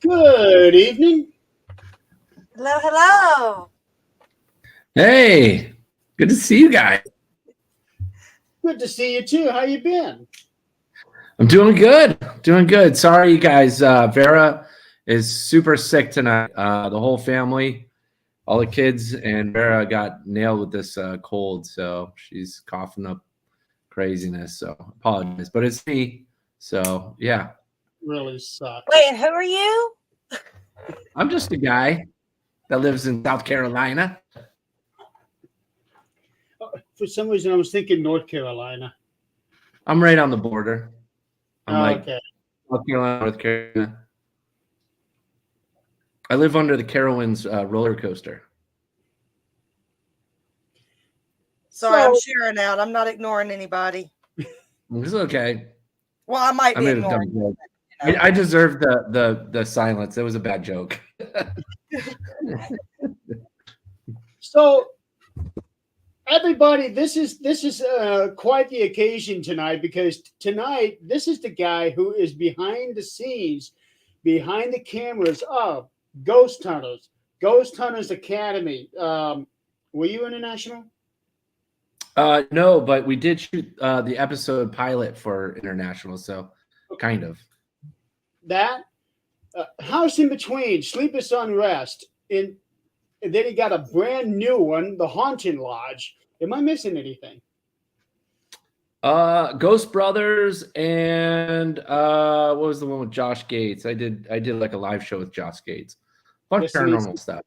Good evening. Hello, hello. Hey, good to see you guys. Good to see you too. How you been? I'm doing good. Doing good. Sorry, you guys. Vera is super sick tonight. The whole family, all the kids, and Vera got nailed with this cold, so she's coughing up craziness. So apologize, but it's me. So yeah, Really sucks. Wait, who are you? I'm just a guy that lives in South Carolina. For some reason, I was thinking North Carolina. I'm right on the border. I'm like Okay. South Carolina, North Carolina. I live under the Carowinds roller coaster. Sorry, I'm sharing out. I'm not ignoring anybody. It's okay. Well, I might I be made a ignoring. dumb joke. I deserve the silence. It was a bad joke. So, everybody, this is quite the occasion tonight because tonight this is the guy who is behind the scenes, behind the cameras of Ghost Hunters Academy. Were you international? No, but we did shoot the episode pilot for international, so kind of. That House in Between, Sleepless Unrest, and then he got a brand new one, The Haunting Lodge. Am I missing anything? Ghost Brothers and what was the one with Josh Gates? I did like a live show with Josh Gates. Bunch of paranormal stuff.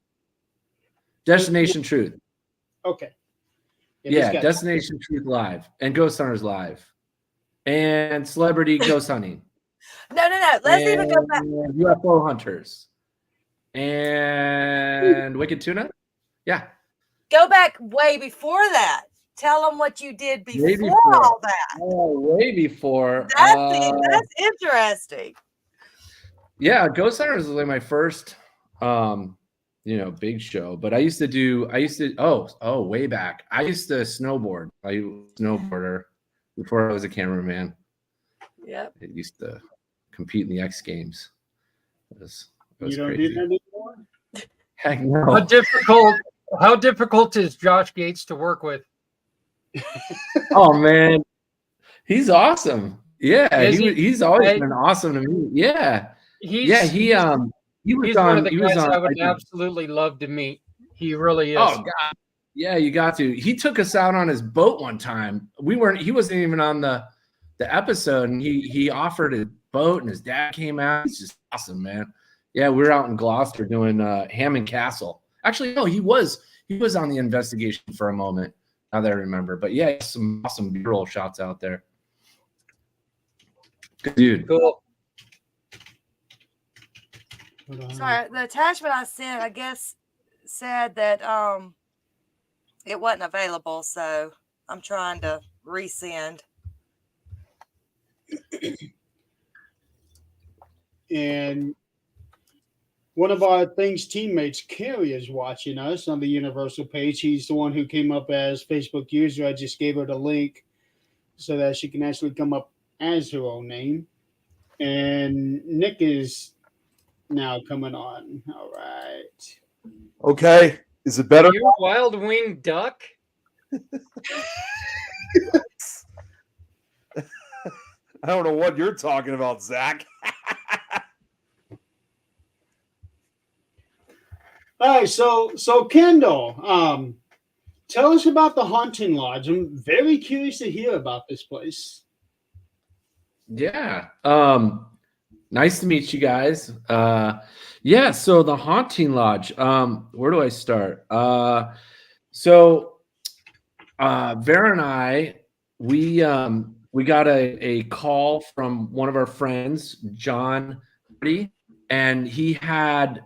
Destination Truth. Okay. Yeah, Destination Truth Live and Ghost Hunters Live and Celebrity Ghost Hunting. No. Let's even go back. UFO Hunters and Wicked Tuna. Yeah. Go back way before that. Tell them what you did before all that. Oh, way before. That's interesting. Yeah, Ghost Hunters was like my first, big show. But I used to way back. I used to snowboard. I was a snowboarder before I was a cameraman. Yep. I used to compete in the X Games. It was you don't crazy. do that anymore? Heck no. How difficult is Josh Gates to work with? Oh man, he's awesome. Yeah, he's always been awesome to me. Yeah, he was one of the guys I would absolutely love to meet. He really is. Oh God, yeah, you got to. He took us out on his boat one time. He wasn't even on the episode, and he offered a boat, and his dad came out. He's just awesome, man. Yeah, we were out in Gloucester doing Hammond Castle. Actually, no, he was on the investigation for a moment. Now that I remember, but yeah, some awesome B-roll shots out there. Good dude. Cool. Sorry, the attachment I sent, I guess, said that it wasn't available, so I'm trying to resend. And one of our teammates, Carrie, is watching us on the Universal page. He's the one who came up as Facebook user. I just gave her the link so that she can actually come up as her own name. And Nick is now coming on. All right. Okay. Is it better? Are you a wild-winged duck? I don't know what you're talking about, Zach. All right, so Kendall, tell us about the Haunting Lodge. I'm very curious to hear about this place. Yeah. Nice to meet you guys. So the Haunting Lodge. Where do I start? Vera and I, we got a call from one of our friends, John, and he had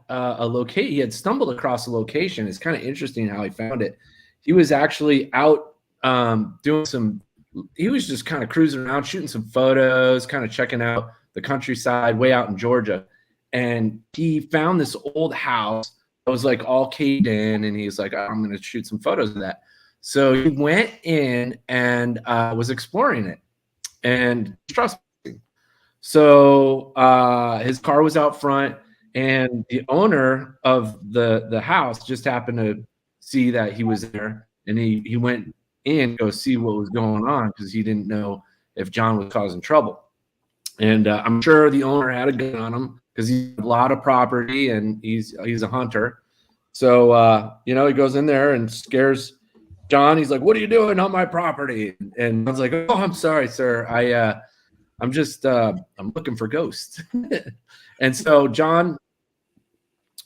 he had stumbled across a location. It's kind of interesting how he found it. He was actually out he was just kind of cruising around, shooting some photos, kind of checking out the countryside way out in Georgia. And he found this old house that was like all caved in, and he's like, I'm going to shoot some photos of that. So he went in and was exploring it, and trust me. So his car was out front. And the owner of the house just happened to see that he was there, and he went in to go see what was going on because he didn't know if John was causing trouble. And I'm sure the owner had a gun on him because he's a lot of property and he's a hunter. So he goes in there and scares John. He's like, "What are you doing on my property?" And I was like, "Oh, I'm sorry, sir. I'm just I'm looking for ghosts." And so John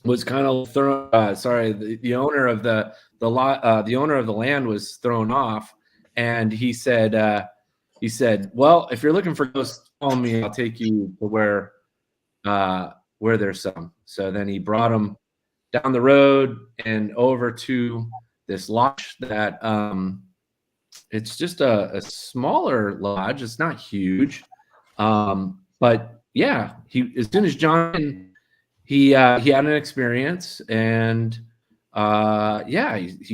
was kind of thrown. The owner of the owner of the land was thrown off, and he said, "Well, if you're looking for ghosts, follow me. I'll take you to where there's some." So then he brought him down the road and over to this lodge that it's just a smaller lodge. It's not huge, but yeah, as soon as John. He had an experience, and he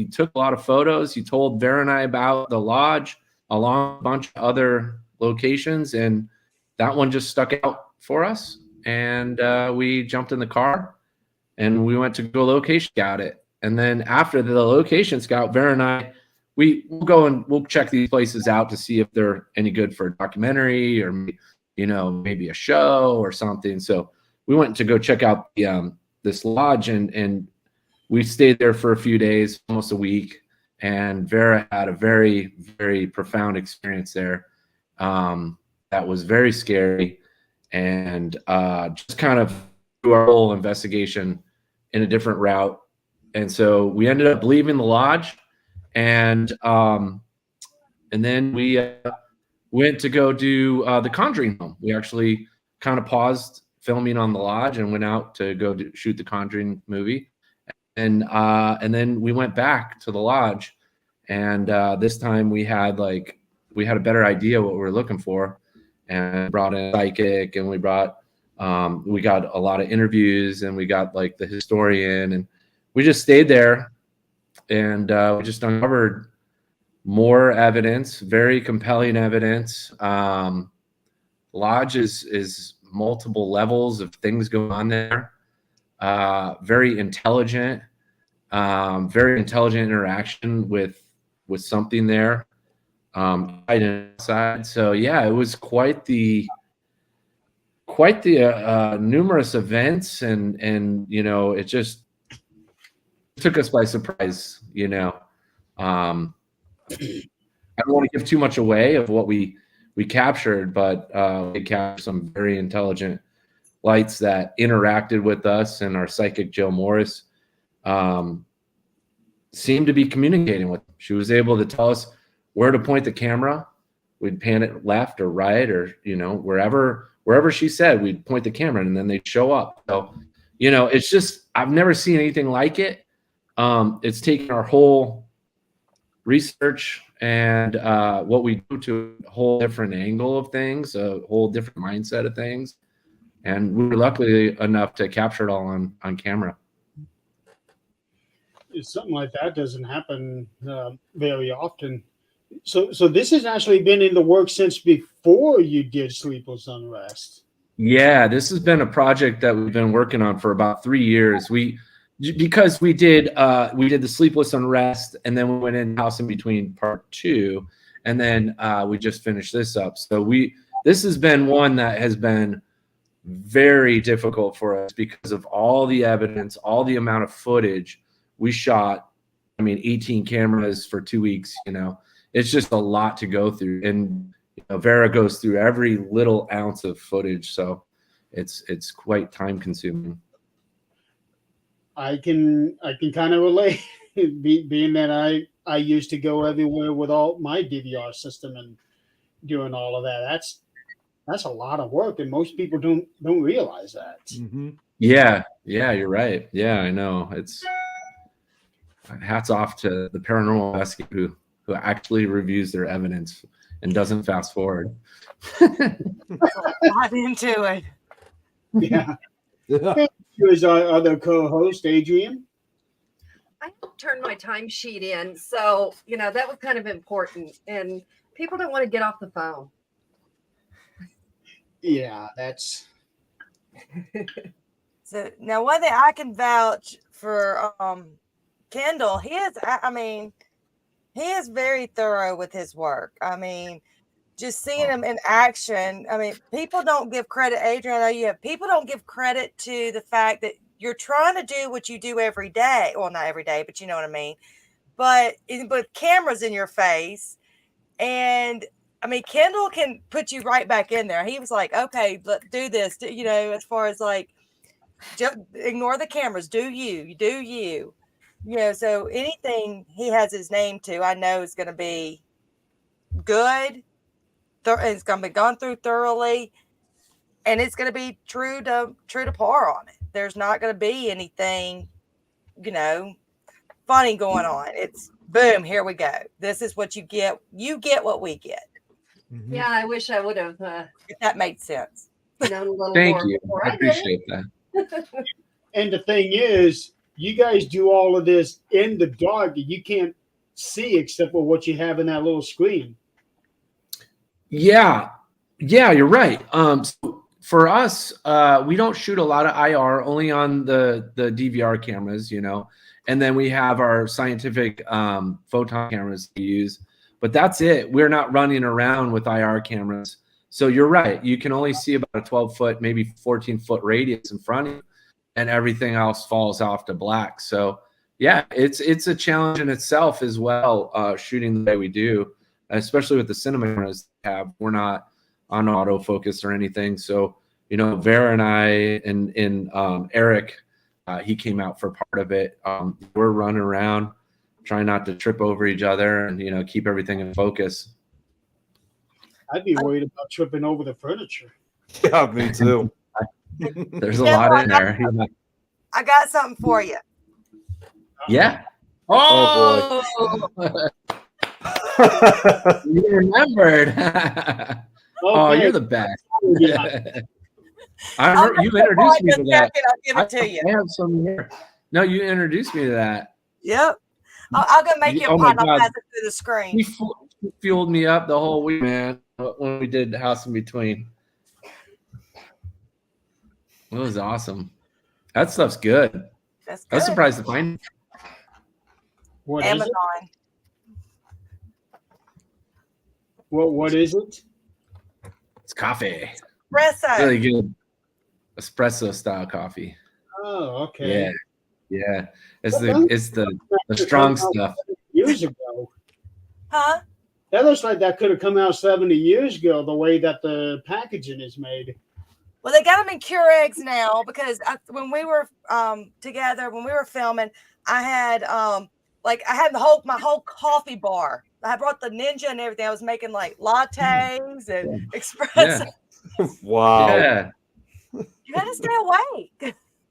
took a lot of photos. He told Vera and I about the lodge along a bunch of other locations, and that one just stuck out for us. And we jumped in the car and we went to go location scout it. And then after the location scout, Vera and I, we'll go and we'll check these places out to see if they're any good for a documentary or maybe a show or something. So we went to go check out this lodge, and we stayed there for a few days, almost a week. And Vera had a very, very profound experience there that was very scary, and just kind of do our whole investigation in a different route. And so we ended up leaving the lodge, and then we went to go do the Conjuring home. We actually kind of paused filming on the lodge and went out to go shoot the Conjuring movie, and then we went back to the lodge, and this time we had a better idea what we were looking for, and brought in a psychic, and we got a lot of interviews, and we got like the historian, and we just stayed there, and we just uncovered more evidence, very compelling evidence. Lodge is multiple levels of things going on there. Very intelligent interaction with something there. Inside. So yeah, it was quite the numerous events, and it just took us by surprise. I don't want to give too much away of what we captured, but we captured some very intelligent lights that interacted with us, and our psychic Jill Morris seemed to be communicating with them. She was able to tell us where to point the camera. We'd pan it left or right, or wherever she said, we'd point the camera, and then they'd show up. So it's just, I've never seen anything like it. It's taken our whole research and what we do to a whole different angle of things, a whole different mindset of things, and we were lucky enough to capture it all on camera. Something like that doesn't happen very often. So this has actually been in the works since before you did Sleepless Unrest. Yeah, this has been a project that we've been working on for about 3 years. Because we did the Sleepless Unrest, and then we went in House in Between Part 2, and then we just finished this up. So this has been one that has been very difficult for us because of all the evidence, all the amount of footage we shot. 18 cameras for 2 weeks. It's just a lot to go through, and Vera goes through every little ounce of footage, so it's quite time consuming. I can kind of relate, being that I used to go everywhere with all my DVR system and doing all of that. That's a lot of work, and most people don't realize that. Mm-hmm. Yeah, you're right. Yeah, I know. It's hats off to the paranormal investigator who actually reviews their evidence and doesn't fast forward. Not into it. Yeah. Here's our other co-host, Adrian. I turned my timesheet in, so that was kind of important, and people don't want to get off the phone. Yeah, that's So now one thing I can vouch for Kendall, he is very thorough with his work. I mean, just seeing him in action. I mean, people don't give credit, Adrian, I know people don't give credit to the fact that you're trying to do what you do every day. Well, not every day, but you know what I mean. But with cameras in your face, and I mean, Kendall can put you right back in there. He was like, okay, let's do this. You know, as far as like, just ignore the cameras. Do you. You know, so anything he has his name to, I know is going to be good. It's going to be gone through thoroughly, and it's going to be true to par on it. There's not going to be anything, you know, funny going on. It's boom, here we go. This is what you get. You get what we get. Mhm. Yeah, I wish I would have If that made sense. known a little Thank more you. before I I did appreciate that. it. And the thing is, you guys do all of this in the dark. You can't see except for what you have in that little screen. Yeah, you're right. So for us, we don't shoot a lot of IR, only on the DVR cameras, you know, and then we have our scientific photon cameras to use, but that's it. We're not running around with IR cameras. So you're right. You can only see about a 12-foot, maybe 14-foot radius in front of you, and everything else falls off to black. So yeah, it's a challenge in itself as well, shooting the way we do, especially with the cinema cameras we have. We're not on autofocus or anything. So, you know, Vera and I and Eric, he came out for part of it. We're running around trying not to trip over each other and, you know, keep everything in focus. I'd be worried about tripping over the furniture. Yeah, me too. There's a lot in there. You know. I got something for you. Yeah. Oh, You remembered. Oh, you're the best. Yeah. You introduced me to that. I'll give it to you. I have some here. No, you introduced me to that. Yep. I'll go make you a Oh my pot. I'll God. pass it through the screen. He fueled me up the whole week, man, when we did House in Between. It was awesome. That stuff's good. That's I was good. surprised to find it. What is Amazon. it? What is it? It's coffee. Espresso. Really good espresso style coffee. Oh, okay. Yeah. It's the strong stuff. Years ago. Huh? That looks like that could have come out 70 years ago, the way that the packaging is made. Well, they got them in Keurigs now because when we were together, when we were filming, I had my whole coffee bar. I brought the Ninja and everything. I was making like lattes and espresso. Yeah. wow. Yeah. You got to stay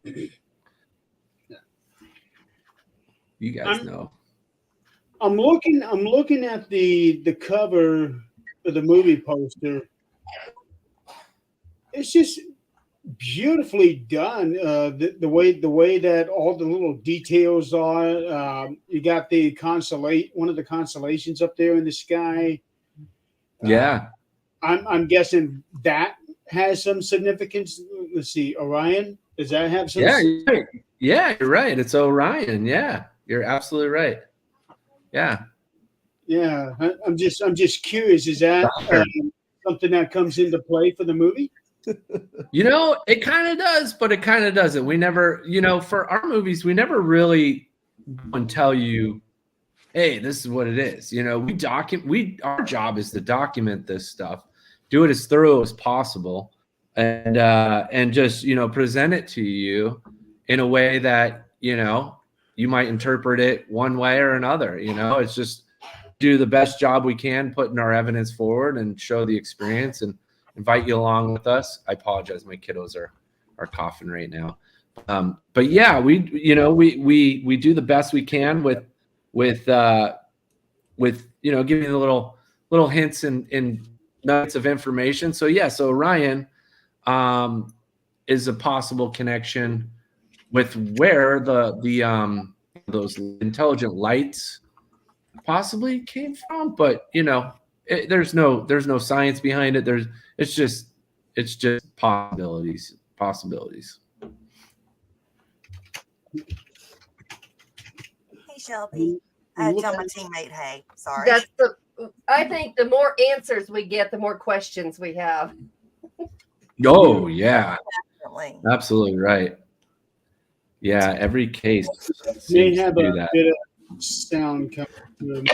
awake. You guys know. I'm looking at the cover of the movie poster. It's just beautifully done. The way that all the little details are. You got one of the constellations up there in the sky. Yeah. I'm guessing that has some significance. Let's see, Orion. Does that have some? Yeah, you're right. It's Orion. Yeah, you're absolutely right. Yeah. Yeah, I'm just curious. Is that something that comes into play for the movie? You know, it kind of does, but it kind of doesn't. We never, you know, for our movies, we never really tell you, hey, this is what it is. You know, our job is to document this stuff, do it as thorough as possible, and just, you know, present it to you in a way that, you know, you might interpret it one way or another. You know, it's just do the best job we can, putting our evidence forward and show the experience and invite you along with us. I apologize, my kiddos are coughing right now. But yeah, we do the best we can with you know, giving you the little hints and nuggets of information. So yeah, so Orion is a possible connection with where the those intelligent lights possibly came from, but you know, there's no science behind it. It's just possibilities. Hey, Shelby. I had to tell my teammate, hey, sorry. I think the more answers we get, the more questions we have. Oh, yeah. Definitely. Absolutely right. Yeah, every case May seems to have do a that. bit of sound coming through.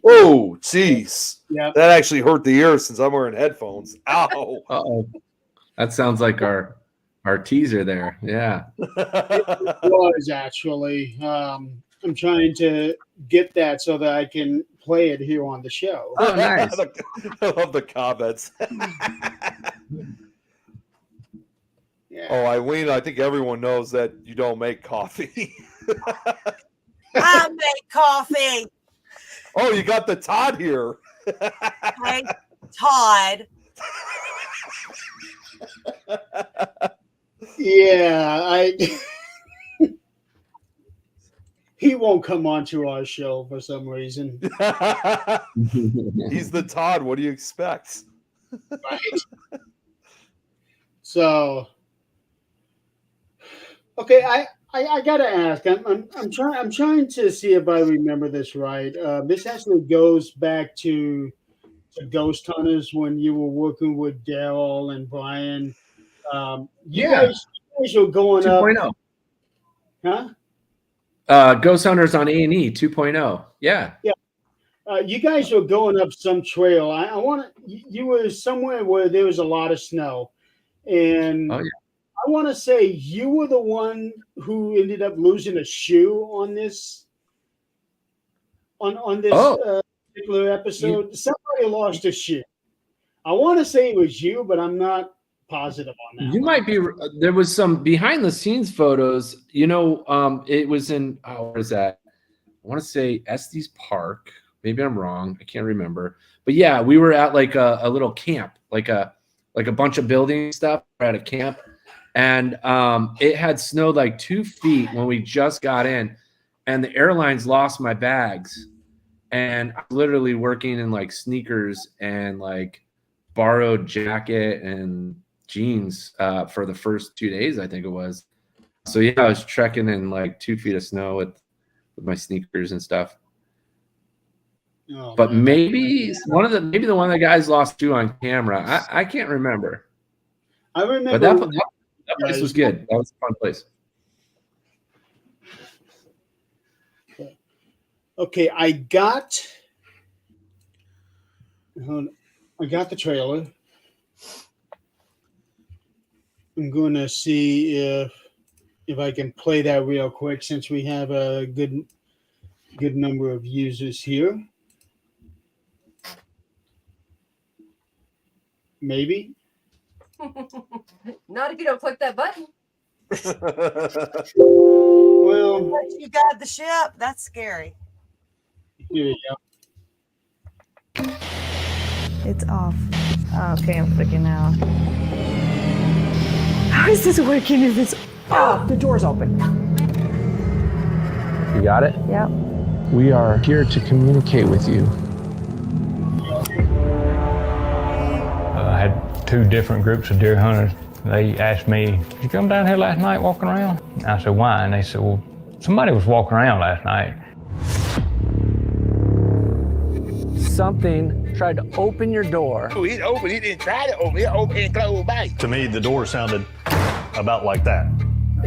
Oh, jeez. Yeah. That actually hurt the ear since I'm wearing headphones. Ow. Uh-oh. That sounds like our teaser there. Yeah. It was actually. I'm trying to get that so that I can play it here on the show. Oh, nice. I love the comments. Yeah. Oh, Eileen, I think everyone knows that you don't make coffee. I make coffee. Oh, you got the Todd here. Hey, Todd. Yeah, he won't come onto our show for some reason. He's the Todd. What do you expect? Right. So, okay, I gotta ask. I'm trying to see if I remember this right. This actually goes back to Ghost Hunters when you were working with Daryl and Brian. You guys were going 2.0. up, huh? Ghost Hunters on A&E 2.0. Yeah. You guys were going up some trail. I want to. You were somewhere where there was a lot of snow, and Oh, yeah. I want to say you were the one who ended up losing a shoe on this. On this particular episode, somebody lost a shoe. I want to say it was you, but I'm not positive on that. You might be. There was some behind the scenes photos. It was in. Where is that? I want to say Estes Park. Maybe I'm wrong. I can't remember. But yeah, we were at like a little camp, like a bunch of building stuff. We're at a camp, and it had snowed like 2 feet when we just got in, and the airlines lost my bags, and I'm literally working in like sneakers and like borrowed jacket and jeans for the first 2 days, I think it was. So yeah, I was trekking in like 2 feet of snow with my sneakers and stuff. Oh, But man. maybe the one of the guys lost shoe on camera. I can't remember. I remember. But that place was good. That was a fun place. Okay, I got the trailer. I'm going to see if I can play that real quick since we have a good number of users here. Maybe. Not if you don't click that button. Well, But you got the ship. That's scary. here you go. It's off. Okay, I'm clicking now. How is this working? Is this off? The door's open. You got it? Yep. We are here to communicate with you. I had 2 different groups of deer hunters. They asked me, "Did you come down here last night walking around?" I said, "Why?" And they said, "Well, somebody was walking around last night." Something tried to open your door. Oh, he opened. He didn't try to open. He opened and closed back. To me, the door sounded about like that.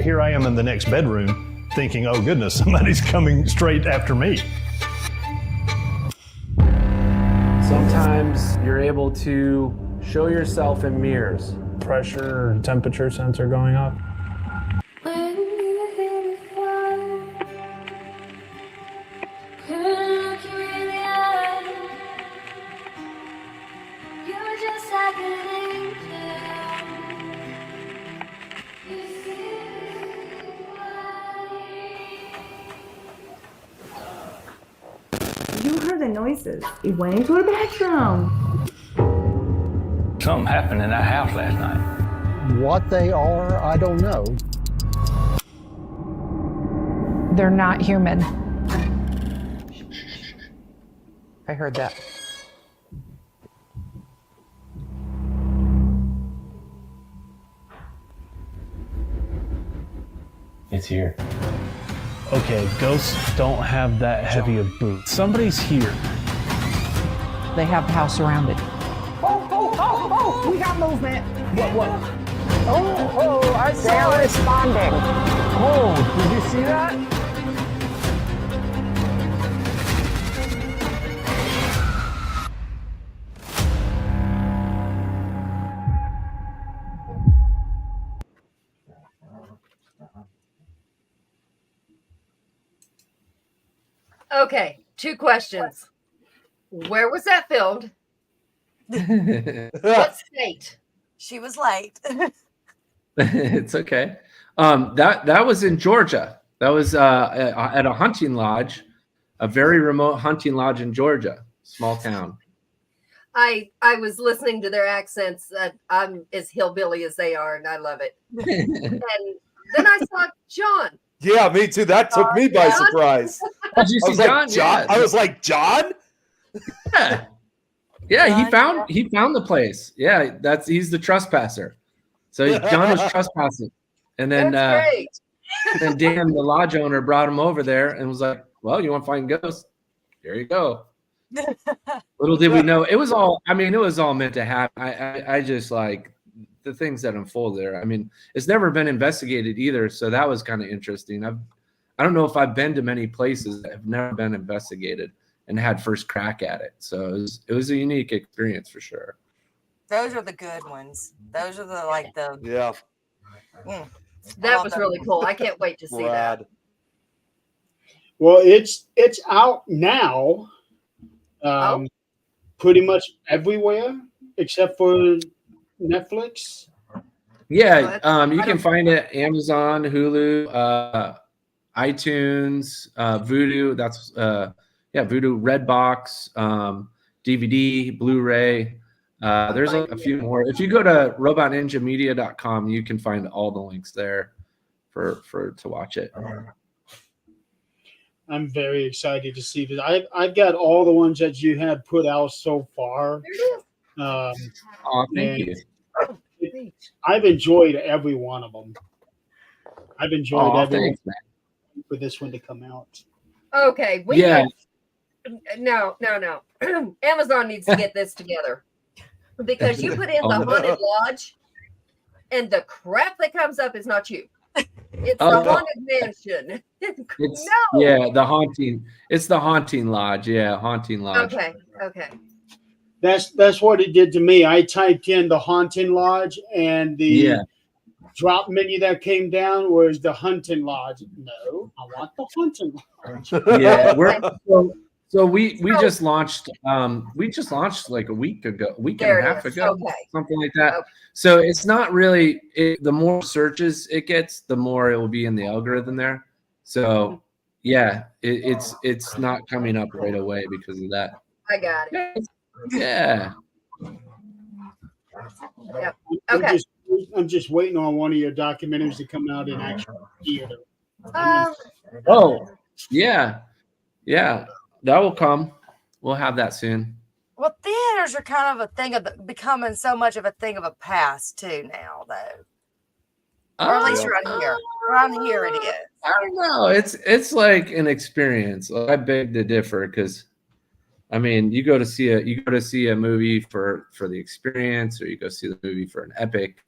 Here I am in the next bedroom thinking, oh goodness, somebody's coming straight after me. Sometimes you're able to show yourself in mirrors. Pressure, temperature sensor going up. You heard the noises. He went into the bathroom. Something happened in that house last night. What they are, I don't know. They're not human. I heard that. It's here. Okay, ghosts don't have that heavy of boots. Somebody's here. They have the house surrounded. Oh, we got movement. What? Oh, I saw it. Responding. Oh, did you see that? Okay, 2 questions. Where was that filmed? What state? She was late. It's okay. That was in Georgia. That was at a hunting lodge, a very remote hunting lodge in Georgia, small town. I was listening to their accents. I'm as hillbilly as they are, and I love it. And then I saw John. Yeah, me too. That took me by surprise. Did you see John? John? I was like, John? Yeah. Yeah, he found the place. Yeah, he's the trespasser. So John was trespassing. And then then Dan, the lodge owner, brought him over there and was like, well, you want to find ghosts? Here you go. Little did we know it was all meant to happen. I just like the things that unfold there. I mean, it's never been investigated either, so that was kind of interesting. I don't know if I've been to many places that have never been investigated and had first crack at it. So it was a unique experience for sure. Those are the good ones. Those are the yeah. That was really cool. I can't wait to see that. Well, it's out now, pretty much everywhere except for Netflix. Yeah, you can find it Amazon, Hulu, iTunes, Vudu. That's Vudu, Redbox, DVD, Blu-ray. There's a few more. If you go to robotninjamedia.com, you can find all the links there to watch it. I'm very excited to see this. I've got all the ones that you have put out so far. Thank you. I've enjoyed every one of them. I've enjoyed every one for this one to come out. Okay. No. Amazon needs to get this together. Because you put in the haunted lodge and the crap that comes up is not you. It's the haunted mansion. Yeah, the haunting. It's the haunting lodge. Yeah, haunting lodge. Okay. That's what it did to me. I typed in the haunting lodge and the drop menu that came down was the hunting lodge. No, I want the hunting lodge. Yeah, so we just launched like a week and a half ago, something like that. Okay. So it's not really the more searches it gets, the more it will be in the algorithm there. So it's not coming up right away because of that. I got it. Yeah. Yep. Okay. I'm just waiting on one of your documentaries to come out in actual theater. Yeah. That will come. We'll have that soon. Well, theaters are kind of becoming so much of a thing of a past too now, though. Or at least around here. Around here it is. I don't know. It's like an experience. I beg to differ because, I mean, you go to see a movie for the experience, or you go see the movie for an epic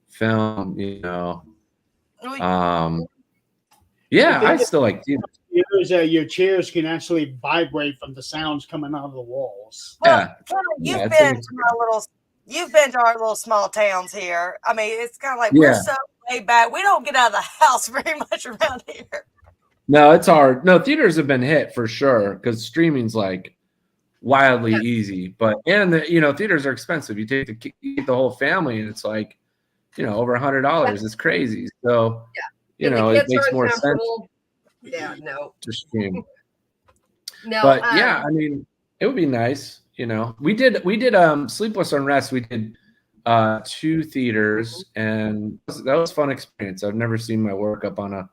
film. You know. I still like theaters. Your chairs can actually vibrate from the sounds coming out of the walls. Well, you've been to our little small towns here. I mean, it's kind of like we're so way back. We don't get out of the house very much around here. No, it's hard. No, theaters have been hit for sure because streaming's like wildly easy. But theaters are expensive. You take the whole family, and it's like, over $100. It's crazy. So it makes more sense. Yeah, no. To stream. No, but I mean, it would be nice. We did Sleepless Unrest. We did 2 theaters, and that was a fun experience. I've never seen my work up on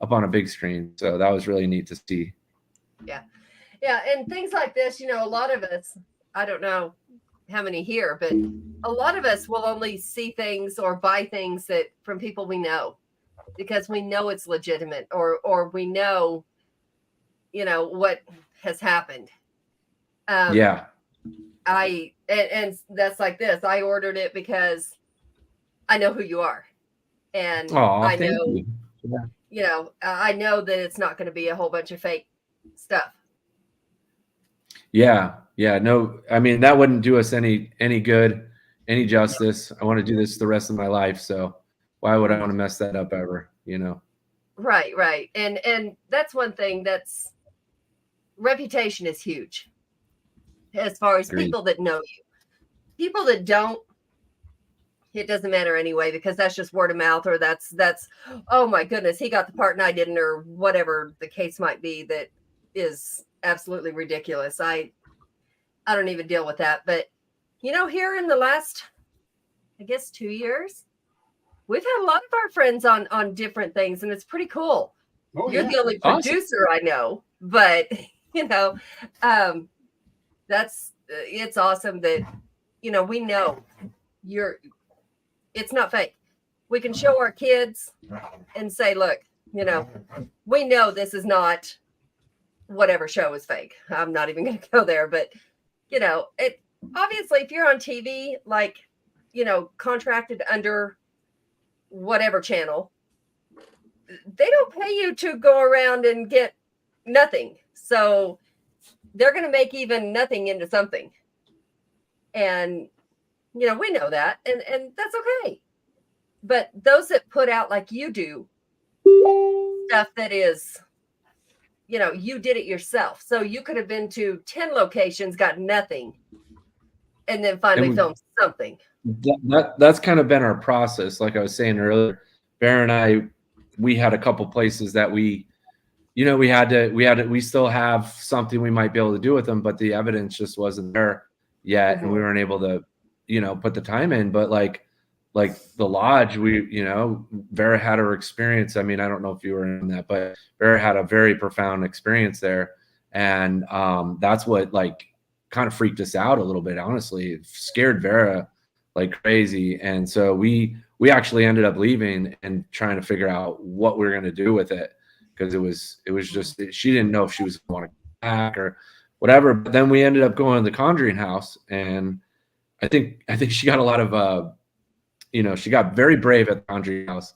a big screen, so that was really neat to see. Yeah, and things like this, a lot of us, I don't know how many here, but a lot of us will only see things or buy things from people we know. because we know it's legitimate, or we know, what has happened. Yeah. And that's like this. I ordered it because I know who you are, and I thank know, you. I know that it's not going to be a whole bunch of fake stuff. Yeah. No, I mean, that wouldn't do us any good, any justice. I want to do this the rest of my life. So why would I want to mess that up ever? Right. And that's one thing, that's reputation is huge as far as Agreed. people that know you. People that don't, it doesn't matter anyway, because that's just word of mouth, or that's oh my goodness, he got the part and I didn't, or whatever the case might be. That is absolutely ridiculous. I don't even deal with that. But here in the last, I guess, 2 years, we've had a lot of our friends on different things, and it's pretty cool. You're the only producer I know, but it's awesome that we know it's not fake. We can show our kids and say, look, we know this is not whatever show is fake. I'm not even going to go there, but it obviously, if you're on TV, like, contracted under whatever channel, they don't pay you to go around and get nothing. So they're going to make even nothing into something. And, we know that, and that's okay. But those that put out, like you do, stuff that is, you did it yourself. So you could have been to 10 locations, got nothing, and then finally filmed something. That's kind of been our process. Like I was saying earlier, Vera and I, we had a couple places that we still have something we might be able to do with them, but the evidence just wasn't there yet. And we weren't able to, put the time in. But like the lodge, Vera had her experience. I mean, I don't know if you were in that, but Vera had a very profound experience there. And that's what kind of freaked us out a little bit, honestly. It scared Vera like crazy. And so we actually ended up leaving and trying to figure out what we were going to do with it, because it was just, she didn't know if she was going to come back or whatever. But then we ended up going to the Conjuring House, and I think she got a lot of she got very brave at the Conjuring House,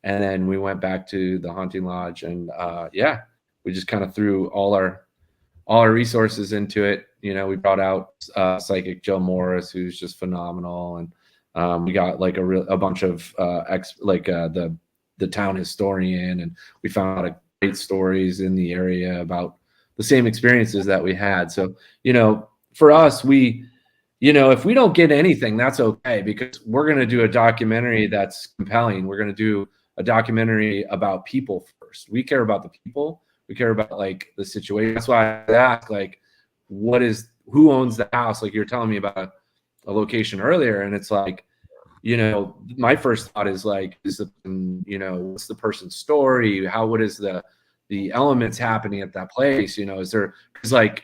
and then we went back to the Haunting Lodge, and we just kind of threw all our resources into it. We brought out psychic Joe Morris, who's just phenomenal, and we got like a bunch of the town historian, and we found a lot of great stories in the area about the same experiences that we had. So for us, if we don't get anything, that's okay, because we're going to do a documentary that's compelling. We're going to do a documentary about people first. We care about the people. We care about the situation. That's why I asked, who owns the house? Like, you're telling me about a location earlier, and it's my first thought is what's the person's story? What is the elements happening at that place? Is there, because I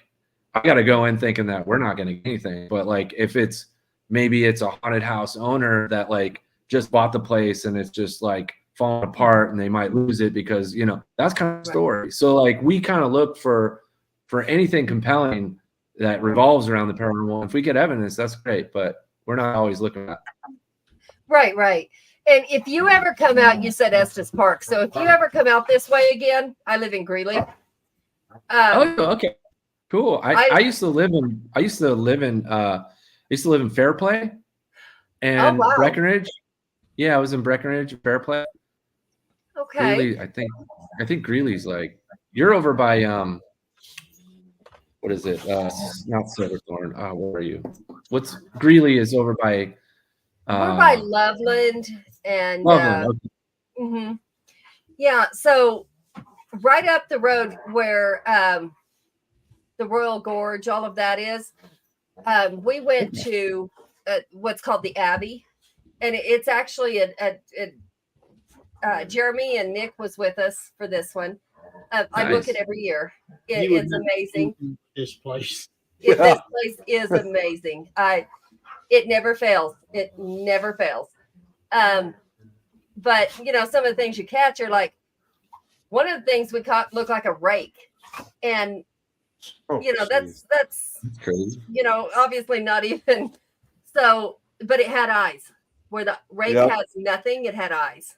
got to go in thinking that we're not going to get anything. But if maybe it's a haunted house owner that just bought the place and it's just falling apart, and they might lose it because, that's kind of story. So we kind of look for anything compelling that revolves around the paranormal. If we get evidence, that's great, but we're not always looking at it. Right. And if you ever come out, you said Estes Park. So if you ever come out this way again, I live in Greeley. Okay. Cool. I used to live in Fairplay and Breckenridge. Yeah, I was in Breckenridge, Fairplay. Okay. Greeley, I think Greeley's you're over by what is it? Not Silverthorne. Where are you? Greeley is over by we're by Loveland and Loveland. Okay. Yeah, so right up the road where the Royal Gorge, all of that is, we went to what's called the Abbey, and it's actually Jeremy and Nick was with us for this one. I book it every year. It's amazing. This place. This place is amazing. It never fails. It never fails. But some of the things you catch are like, one of the things we caught looked like a rake, and that's crazy. Obviously not even so, but it had eyes. Where the rake has nothing, it had eyes.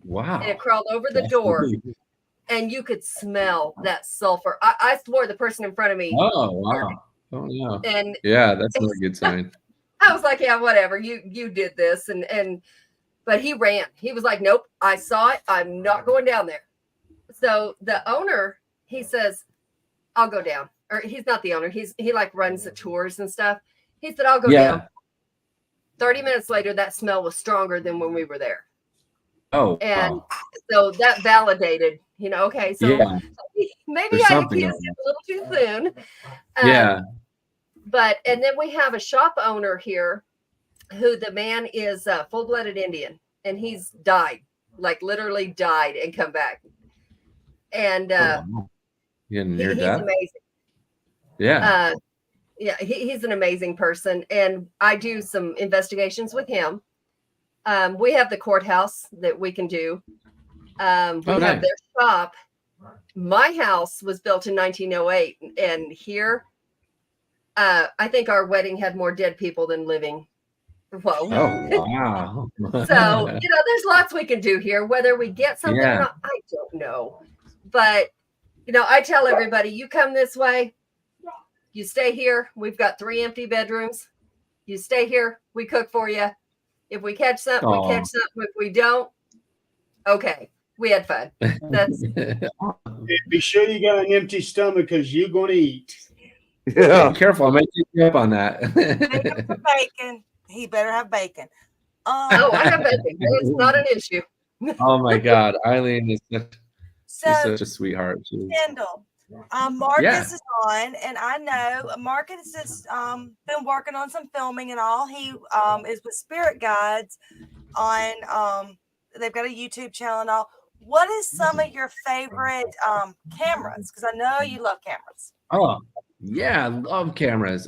Wow. And it crawled over the door, and you could smell that sulfur. I swore the person in front of me. Oh wow. Oh yeah. And yeah, that's not a good sign. I was like, yeah, whatever. You did this, but he ran. He was like, nope, I saw it. I'm not going down there. So the owner, he says, I'll go down. Or he's not the owner. He like runs the tours and stuff. He said, I'll go down. 30 minutes later, that smell was stronger than when we were there. Oh, and so that validated, okay, so maybe I accused him a little too soon. But and then we have a shop owner here who the man is a full-blooded Indian, and he's died, like literally died and come back. And he's amazing. He's an amazing person, and I do some investigations with him. We have the courthouse that we can do. We have their shop. My house was built in 1908, and here, I think our wedding had more dead people than living. Whoa. Oh, wow. So, there's lots we can do here. Whether we get something or not, I don't know. But, I tell everybody, you come this way, you stay here. We've got 3 empty bedrooms. You stay here. We cook for you. If we catch something, we catch something. If we don't, okay. We had fun. That's be sure you got an empty stomach because you're going to eat. Yeah. Be careful. I might take you up on that. Bacon. He better have bacon. I have bacon. It's not an issue. Oh, my God. Eileen is such a sweetheart. Kendall. Marcus is on, and I know Marcus has been working on some filming and all. He is with Spirit Guides on they've got a YouTube channel and all. What is some of your favorite cameras? Because I know you love cameras. Oh, yeah, I love cameras.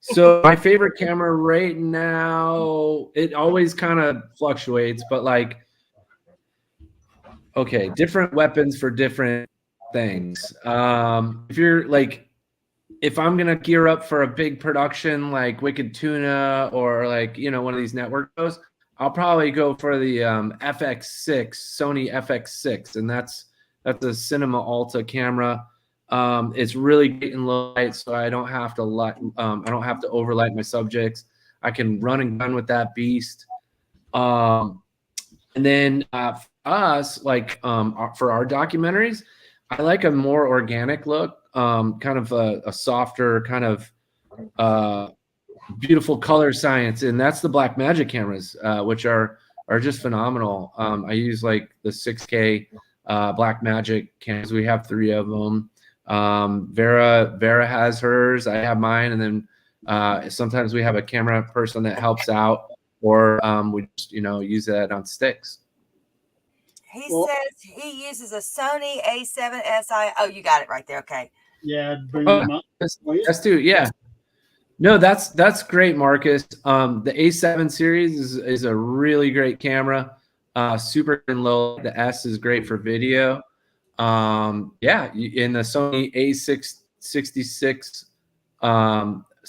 So my favorite camera right now, it always kind of fluctuates, but different weapons for different things. If I'm gonna gear up for a big production like Wicked Tuna or one of these network shows, I'll probably go for the FX6, Sony FX6, and that's a Cinema Alta camera. It's really great in low light, so I don't have to overlight my subjects. I can run and gun with that beast. And then for us, for our documentaries, I like a more organic look, kind of a softer, kind of beautiful color science, and that's the Blackmagic cameras, which are just phenomenal. I use the 6K Blackmagic cameras. We have 3 of them. Vera has hers. I have mine, and then sometimes we have a camera person that helps out, or we just use that on sticks. He says he uses a Sony A7SI. Oh, you got it right there. Okay. Yeah, bring them up. That's too. Yeah. No, that's great, Marcus. The A7 series is a really great camera. Super in low. The S is great for video. In the Sony A666,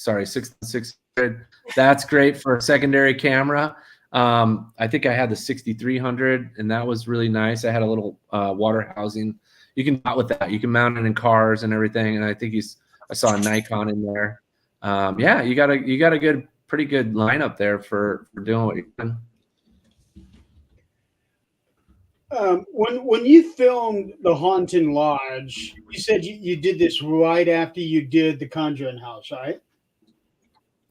6600, that's great for a secondary camera. I think I had the 6300, and that was really nice. I had a little water housing. You can mount with that. You can mount it in cars and everything. And I think I saw a Nikon in there. You got a pretty good lineup there for doing what you're doing. When you filmed the Haunting Lodge, you said you did this right after you did the Conjuring House, right?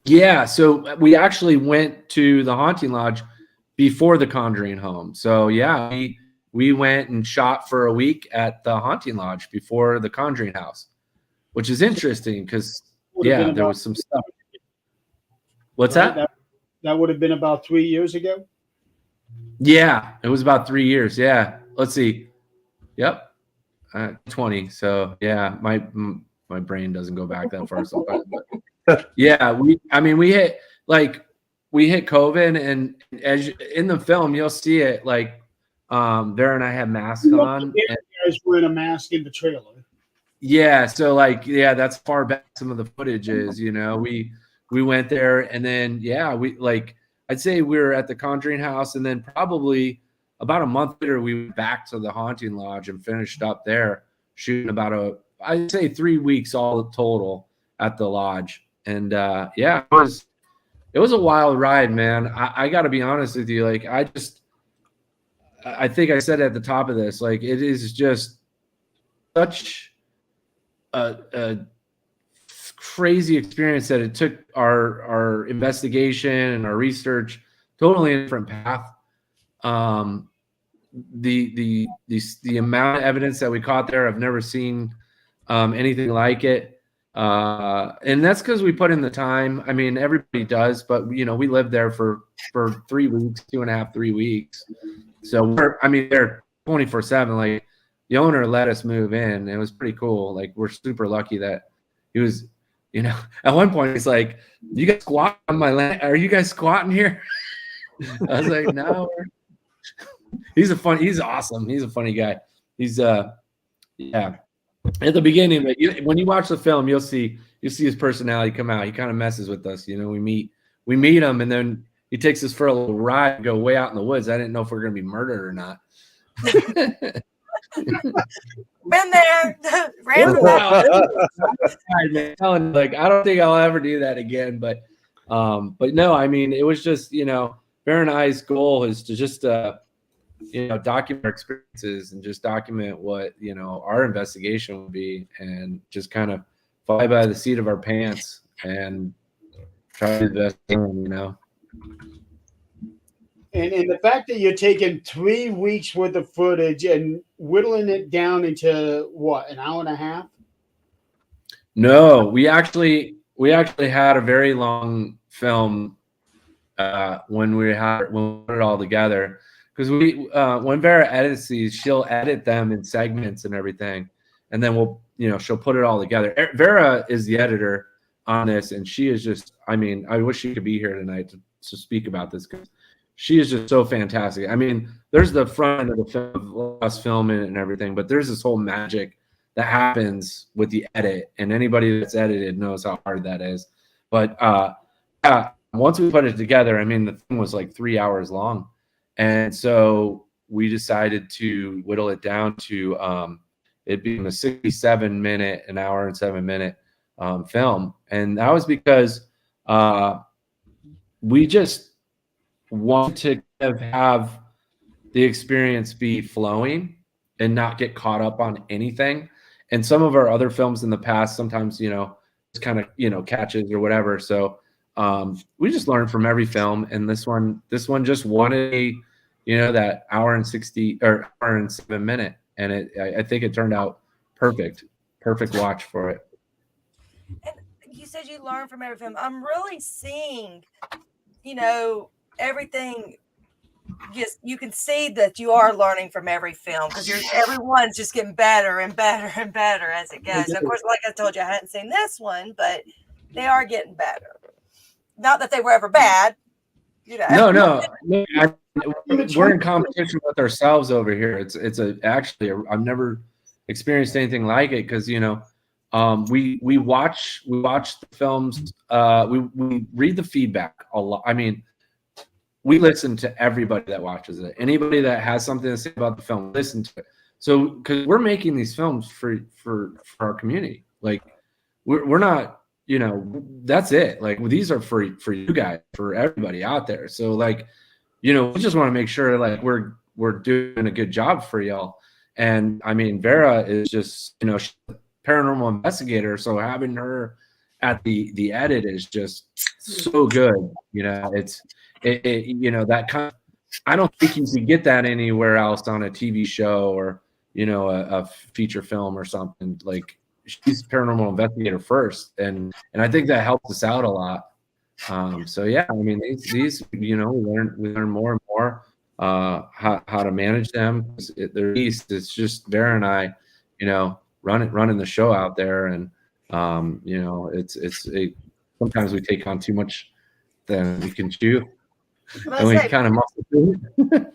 Yeah, so we actually went to the Haunting Lodge before the Conjuring Home. So yeah, we went and shot for a week at the Haunting Lodge before the Conjuring House, which is interesting because there was some stuff. What's that? That would have been about 3 years ago. Yeah, it was about 3 years. Yeah, let's see. Yep, 20. So yeah, my brain doesn't go back that far sometimes. But yeah, we hit we hit COVID, and in the film you'll see it, like Vera and I had masks on. You guys wearing a mask in the trailer. Yeah, so like, yeah, that's far back some of the footage is, you know, we went there, and then we like, I'd say we were at the Conjuring house, and then probably about a month later we went back to the Haunting Lodge and finished up there shooting about I'd say 3 weeks all total at the lodge. And it was a wild ride, man. I got to be honest with you. Like, I think I said at the top of this, like, it is just such a crazy experience that it took our investigation and our research totally a different path. The amount of evidence that we caught there, I've never seen anything like it. And that's because we put in the time. I mean, everybody does, but you know, we lived there for 3 weeks, 2.5, 3 weeks. So they're 24/7. Like, the owner let us move in. It was pretty cool. Like, we're super lucky that he was, you know, at one point he's like, "You guys squat on my land? Are you guys squatting here?" I was like, "No." He's awesome. He's a funny guy. He's at the beginning, but when you watch the film, you'll see his personality come out. He kind of messes with us. You know, we meet him, and then he takes us for a little ride and go way out in the woods. I didn't know if we are going to be murdered or not. Been there. Like, I don't think I'll ever do that again. But no, I mean, it was just, you know, Vera and I's goal is to just document our experiences and just document what, you know, our investigation would be, and just kind of fly by the seat of our pants and try to do the best thing, you know. And the fact that you're taking 3 weeks worth of footage and whittling it down into what, an hour and a half? No, we actually had a very long film when we put it all together, because when Vera edits these, she'll edit them in segments and everything, and then she'll put it all together. Vera is the editor on this, and she is just, I mean, I wish she could be here tonight to speak about this, because she is just so fantastic. I mean, there's the front end of the film, us filming it and everything, but there's this whole magic that happens with the edit, and anybody that's edited knows how hard that is. But once we put it together, I mean, the thing was like 3 hours long, and so we decided to whittle it down to it being a 67-minute, an hour and 7-minute film, and that was because we just want to have the experience be flowing and not get caught up on anything. And some of our other films in the past, sometimes, you know, it's kind of, you know, catches or whatever. So we just learned from every film, and this one just wanted that hour and 7 minute, and I think it turned out perfect watch for it. And you said you learned from every film. I'm really seeing, you know, everything. Just, you can see that you are learning from every film, because everyone's just getting better and better and better as it goes. Of course, like I told you, I hadn't seen this one, but they are getting better. Not that they were ever bad, you know. No. We're in competition with ourselves over here. Actually I've never experienced anything like it, because, you know, we watch the films, we read the feedback a lot. I mean, we listen to everybody that watches it. Anybody that has something to say about the film, listen to it. So, because we're making these films for our community, like we're not, you know, that's it. Like, these are for you guys, for everybody out there. So, like, you know, we just want to make sure, like, we're doing a good job for y'all. And I mean, Vera is just, you know, she's a paranormal investigator, so having her at the edit is just so good. You know, you know, that kind of, I don't think you can get that anywhere else on a TV show or, you know, a feature film or something. Like, she's a paranormal investigator first, and I think that helps us out a lot. So yeah, I mean, these you know, we learn more and more how to manage them. It's just Vera and I, you know, running the show out there, and you know, sometimes we take on too much then we can chew. Let's And we say, kind of muscle through it. for those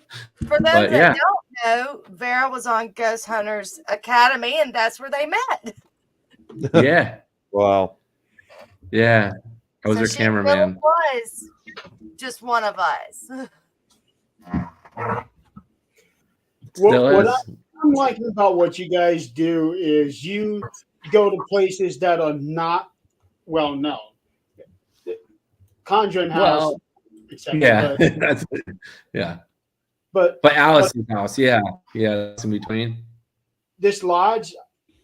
But, that yeah. don't know, Vera was on Ghost Hunters Academy, and that's where they met. Yeah. Wow. Yeah. I was So her she cameraman. really was just one of us. Still What is. I'm liking about what you guys do is you go to places that are not well known. Conjuring House, Well, etc. yeah. But, That's it. Yeah. but Alice's house. Yeah. Yeah. That's in between. this lodge,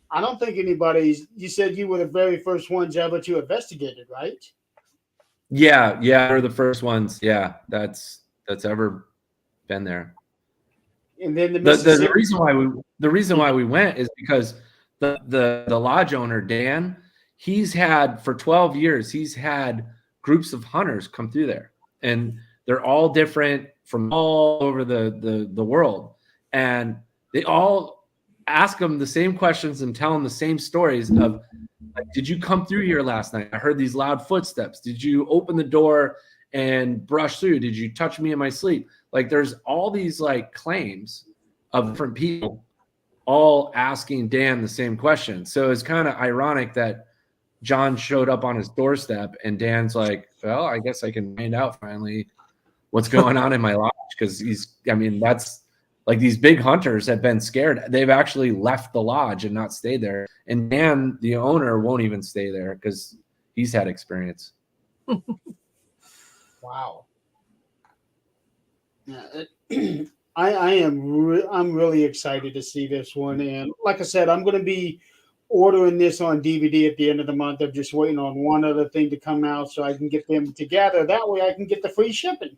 I don't think anybody's. You said you were the very first ones ever to investigate it, right? Yeah. Yeah. We're the first ones. Yeah. That's ever been there. And then the The reason why we went is because the lodge owner, Dan, he's had for 12 years, he's had groups of hunters come through there, and they're all different from all over the world, and they all ask him the same questions and tell him the same stories of, like, did you come through here last night? I heard these loud footsteps. Did you open the door and brush through? Did you touch me in my sleep? Like, there's all these like claims of different people all asking Dan the same question. So it's kind of ironic that John showed up on his doorstep and Dan's like, well, I guess I can find out finally what's going on in my lodge. Because that's like, these big hunters have been scared. They've actually left the lodge and not stayed there. And Dan, the owner, won't even stay there because he's had experience. Wow. Yeah, I'm really excited to see this one, and like I said, I'm going to be ordering this on DVD at the end of the month. I'm just waiting on one other thing to come out so I can get them together. That way, I can get the free shipping.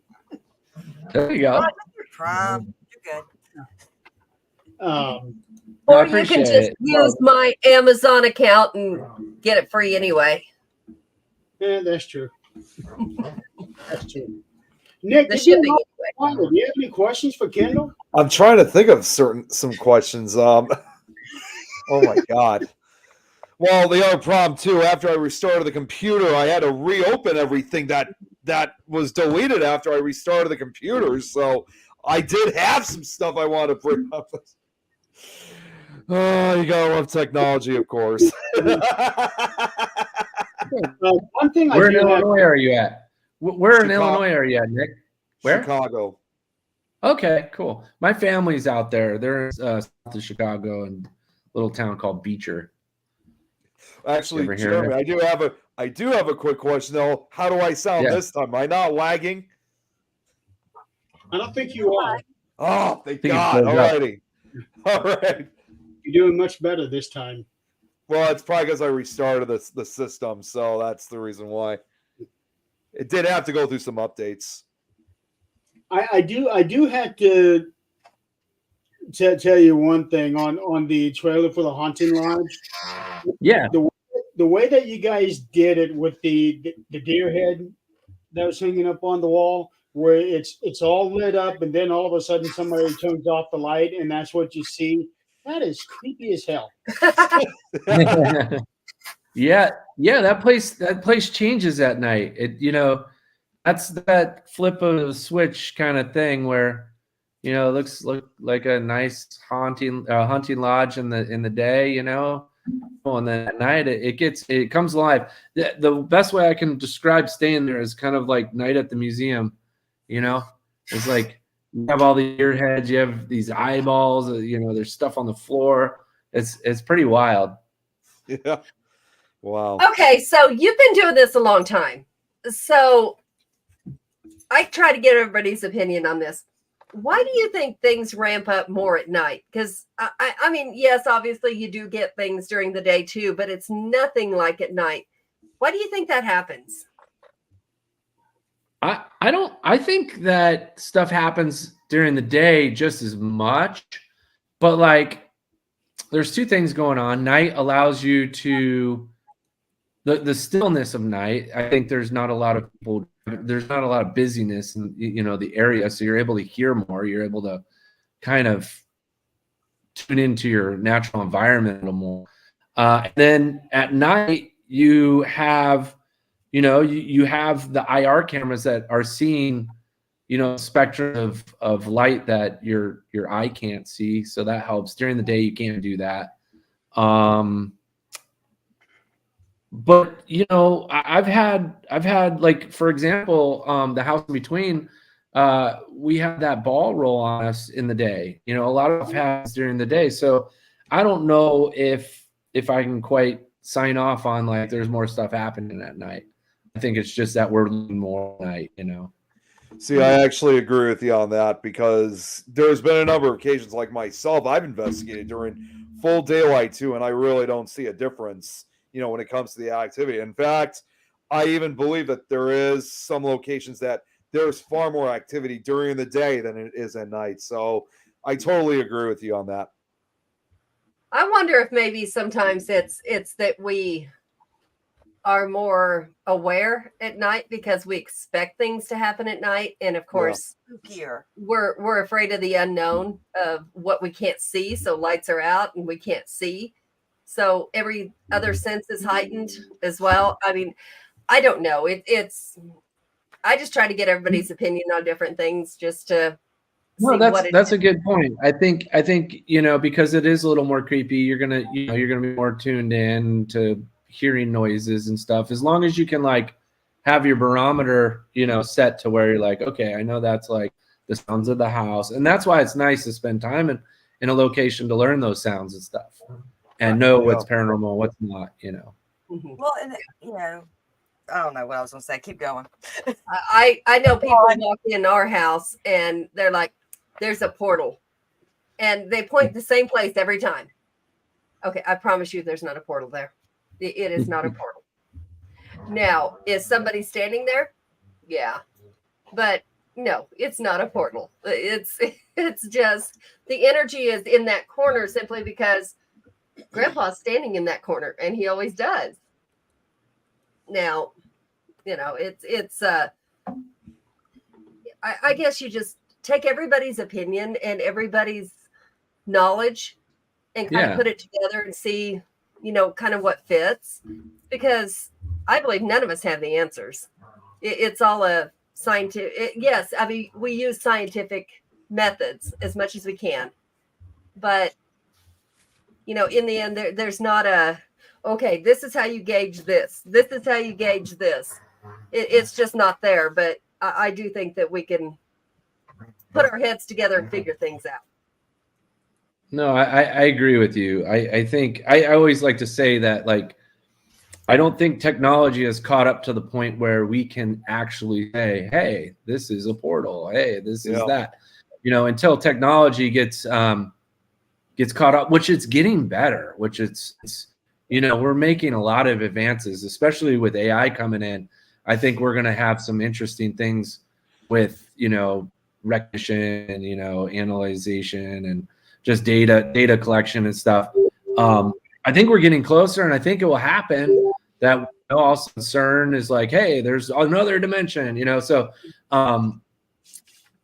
There you go. You're Prime. You're good. Or you can just use my Amazon account and get it free anyway. Yeah, that's true. That's true. Nick, The do you shipping have any questions for Kendall? I'm trying to think of some questions. Oh my god. Well, the other problem too, after I restarted the computer, I had to reopen everything that was deleted after I restarted the computer. So I did have some stuff I wanted to bring up. Oh, you gotta love technology, of course. One thing Where in Illinois are you at? Where in Illinois are you at, Nick? Where? Chicago. Okay, cool. My family's out there. They're in south of Chicago, in a little town called Beecher. Actually, Ever hear Jeremy, of I do have a quick question though. How do I sound Yeah. this time? Am I not lagging? I don't think you are. Oh, thank think it's God. good All job. righty. All right. You're doing much better this time. Well, it's probably because I restarted the system, so that's the reason why. It did have to go through some updates. I do have to tell you one thing on the trailer for the Haunting Lodge. Yeah. The way that you guys did it with the deer head that was hanging up on the wall, where it's all lit up, and then all of a sudden somebody turns off the light, and that's what you see. That is creepy as hell. Yeah, that place changes at night. That's that flip of the switch kind of thing where, it looks like a nice hunting lodge in the day, and then at night it comes alive. The best way I can describe staying there is kind of like Night at the Museum. It's like you have all the ear heads, you have these eyeballs, there's stuff on the floor. It's pretty wild. Yeah. Wow. Okay, so you've been doing this a long time. So I try to get everybody's opinion on this. Why do you think things ramp up more at night? Because I mean, yes, obviously you do get things during the day too, but it's nothing like at night. Why do you think that happens? I think that stuff happens during the day just as much, but like there's two things going on. Night allows you to the stillness of night. I think there's not a lot of people, there's not a lot of busyness in the area, so you're able to hear more. You're able to kind of tune into your natural environment a little more. And then at night you have you have the IR cameras that are seeing, spectrum of light that your eye can't see. So that helps. During the day, you can't do that. But I've had like, for example, the house in between, we had that ball roll on us in the day. A lot of happens during the day. So I don't know if I can quite sign off on like there's more stuff happening at night. I think it's just that we're looking more at night, See, I actually agree with you on that, because there's been a number of occasions like myself, I've investigated during full daylight too, and I really don't see a difference, when it comes to the activity. In fact, I even believe that there is some locations that there's far more activity during the day than it is at night. So I totally agree with you on that. I wonder if maybe sometimes it's that we are more aware at night because we expect things to happen at night, and of course we're afraid of the unknown, of what we can't see. So lights are out and we can't see, so every other sense is heightened as well. I mean, I don't know, it's I just try to get everybody's opinion on different things just to No, that's a good point. I think because it is a little more creepy, you're gonna be more tuned in to hearing noises and stuff. As long as you can like have your barometer, set to where you're like, okay, I know that's like the sounds of the house, and that's why it's nice to spend time in a location to learn those sounds and stuff, and know what's paranormal, what's not. Well, and I don't know what I was going to say. Keep going. I know people walk in our house and they're like, there's a portal, and they point the same place every time. Okay, I promise you there's not a portal there. It is not a portal. Now, is somebody standing there? Yeah. But no, it's not a portal. It's just the energy is in that corner simply because Grandpa's standing in that corner, and he always does. Now, I guess you just take everybody's opinion and everybody's knowledge and kind of put it together and see, kind of what fits, because I believe none of us have the answers. It's all a scientific. Yes, I mean, we use scientific methods as much as we can, but in the end, there's not okay, this is how you gauge this. This is how you gauge this. It's just not there. But I do think that we can put our heads together and figure things out. No, I agree with you. I think I always like to say that, like, I don't think technology has caught up to the point where we can actually say, hey, this is a portal. Hey, this is that. Until technology gets caught up, which it's getting better, which it's we're making a lot of advances, especially with AI coming in. I think we're going to have some interesting things with, recognition and, analyzation and just data collection and stuff. I think we're getting closer, and I think it will happen that all CERN is like, hey, there's another dimension, so,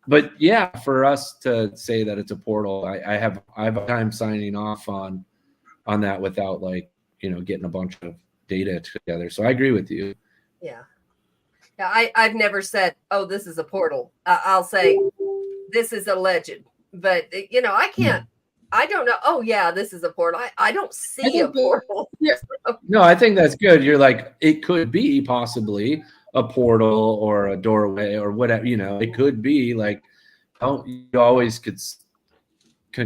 but yeah, for us to say that it's a portal, I have a time signing off on that without like, getting a bunch of data together. So I agree with you. Yeah. I've never said, oh, this is a portal. I'll say this is a legend, but I can't, I don't know. Oh yeah, this is a portal. I don't see a portal. No, I think that's good. You're like, it could be possibly a portal or a doorway or whatever, it could be like, you always could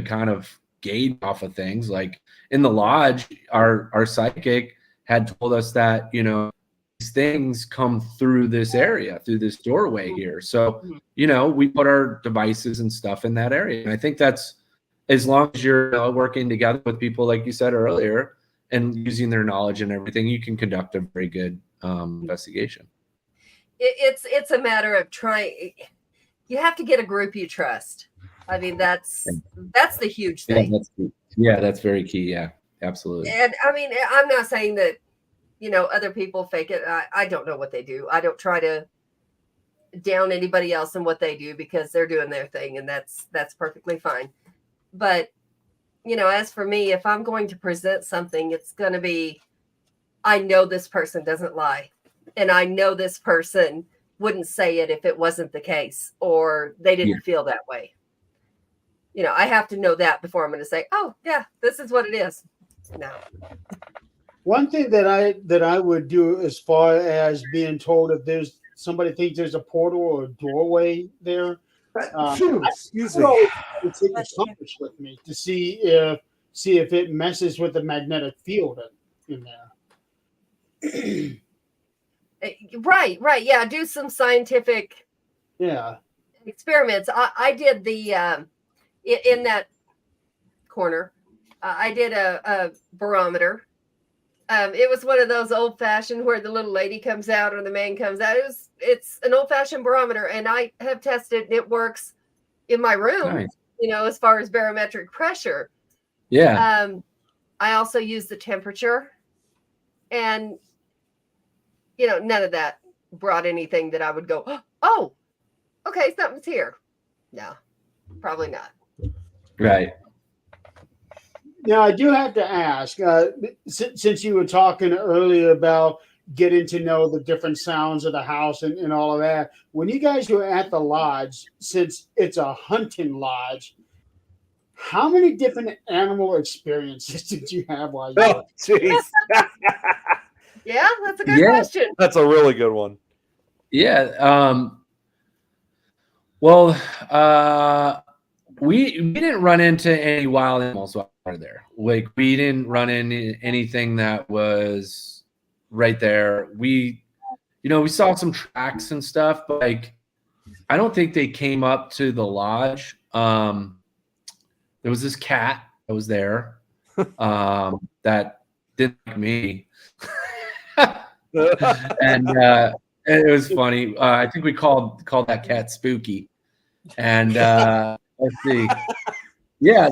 kind of gauge off of things. Like in the lodge, our psychic had told us that, these things come through this area, through this doorway here. So, we put our devices and stuff in that area. And I think that's, as long as you're working together with people, like you said earlier, and using their knowledge and everything, you can conduct a very good investigation. It's a matter of trying. You have to get a group you trust. I mean, that's the huge thing. That's very key. Yeah, absolutely. And I mean, I'm not saying that, other people fake it. I don't know what they do. I don't try to down anybody else and what they do, because they're doing their thing, and that's perfectly fine. But, as for me, if I'm going to present something, it's going to be, I know this person doesn't lie. and I know this person wouldn't say it if it wasn't the case, or they didn't feel that way. You know, I have to know that before I'm going to say, oh yeah, this is what it is. No. One thing that I would do as far as being told if there's somebody thinks there's a portal or a doorway there, excuse I me, would take a compass with me to see if it messes with the magnetic field in there. Right. Yeah, do some scientific experiments. I did the in that corner. I did a barometer. It was one of those old fashioned where the little lady comes out or the man comes out. It's an old fashioned barometer, and I have tested. It works in my room. Nice. You know, as far as barometric pressure. Yeah. I also use the temperature, and you know, none of that brought anything that I would go, oh, okay, something's here. No, probably not. Right. Now, I do have to ask, since you were talking earlier about getting to know the different sounds of the house and all of that, when you guys were at the lodge, since it's a hunting lodge, how many different animal experiences did you have while you were? Oh, jeez. Yeah, that's a good question. That's a really good one. Yeah. Well, we didn't run into any wild animals while we were there. Like, we didn't run into anything that was right there. We saw some tracks and stuff, but like, I don't think they came up to the lodge. There was this cat that was there that didn't like me. and it was funny. I think we called that cat Spooky. And let's see. Yeah,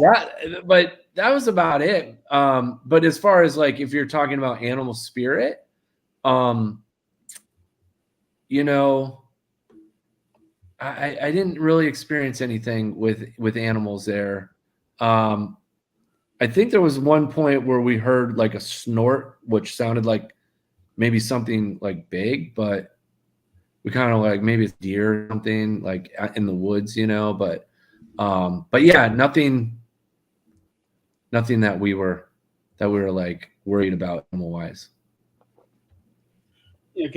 but that was about it. But as far as like, if you're talking about animal spirit, you know, I didn't really experience anything with animals there. I think there was one point where we heard like a snort, which sounded like maybe something like big, but we kind of like, maybe it's deer or something like in the woods, you know, but yeah, nothing that we were like worried about animal wise. Yeah,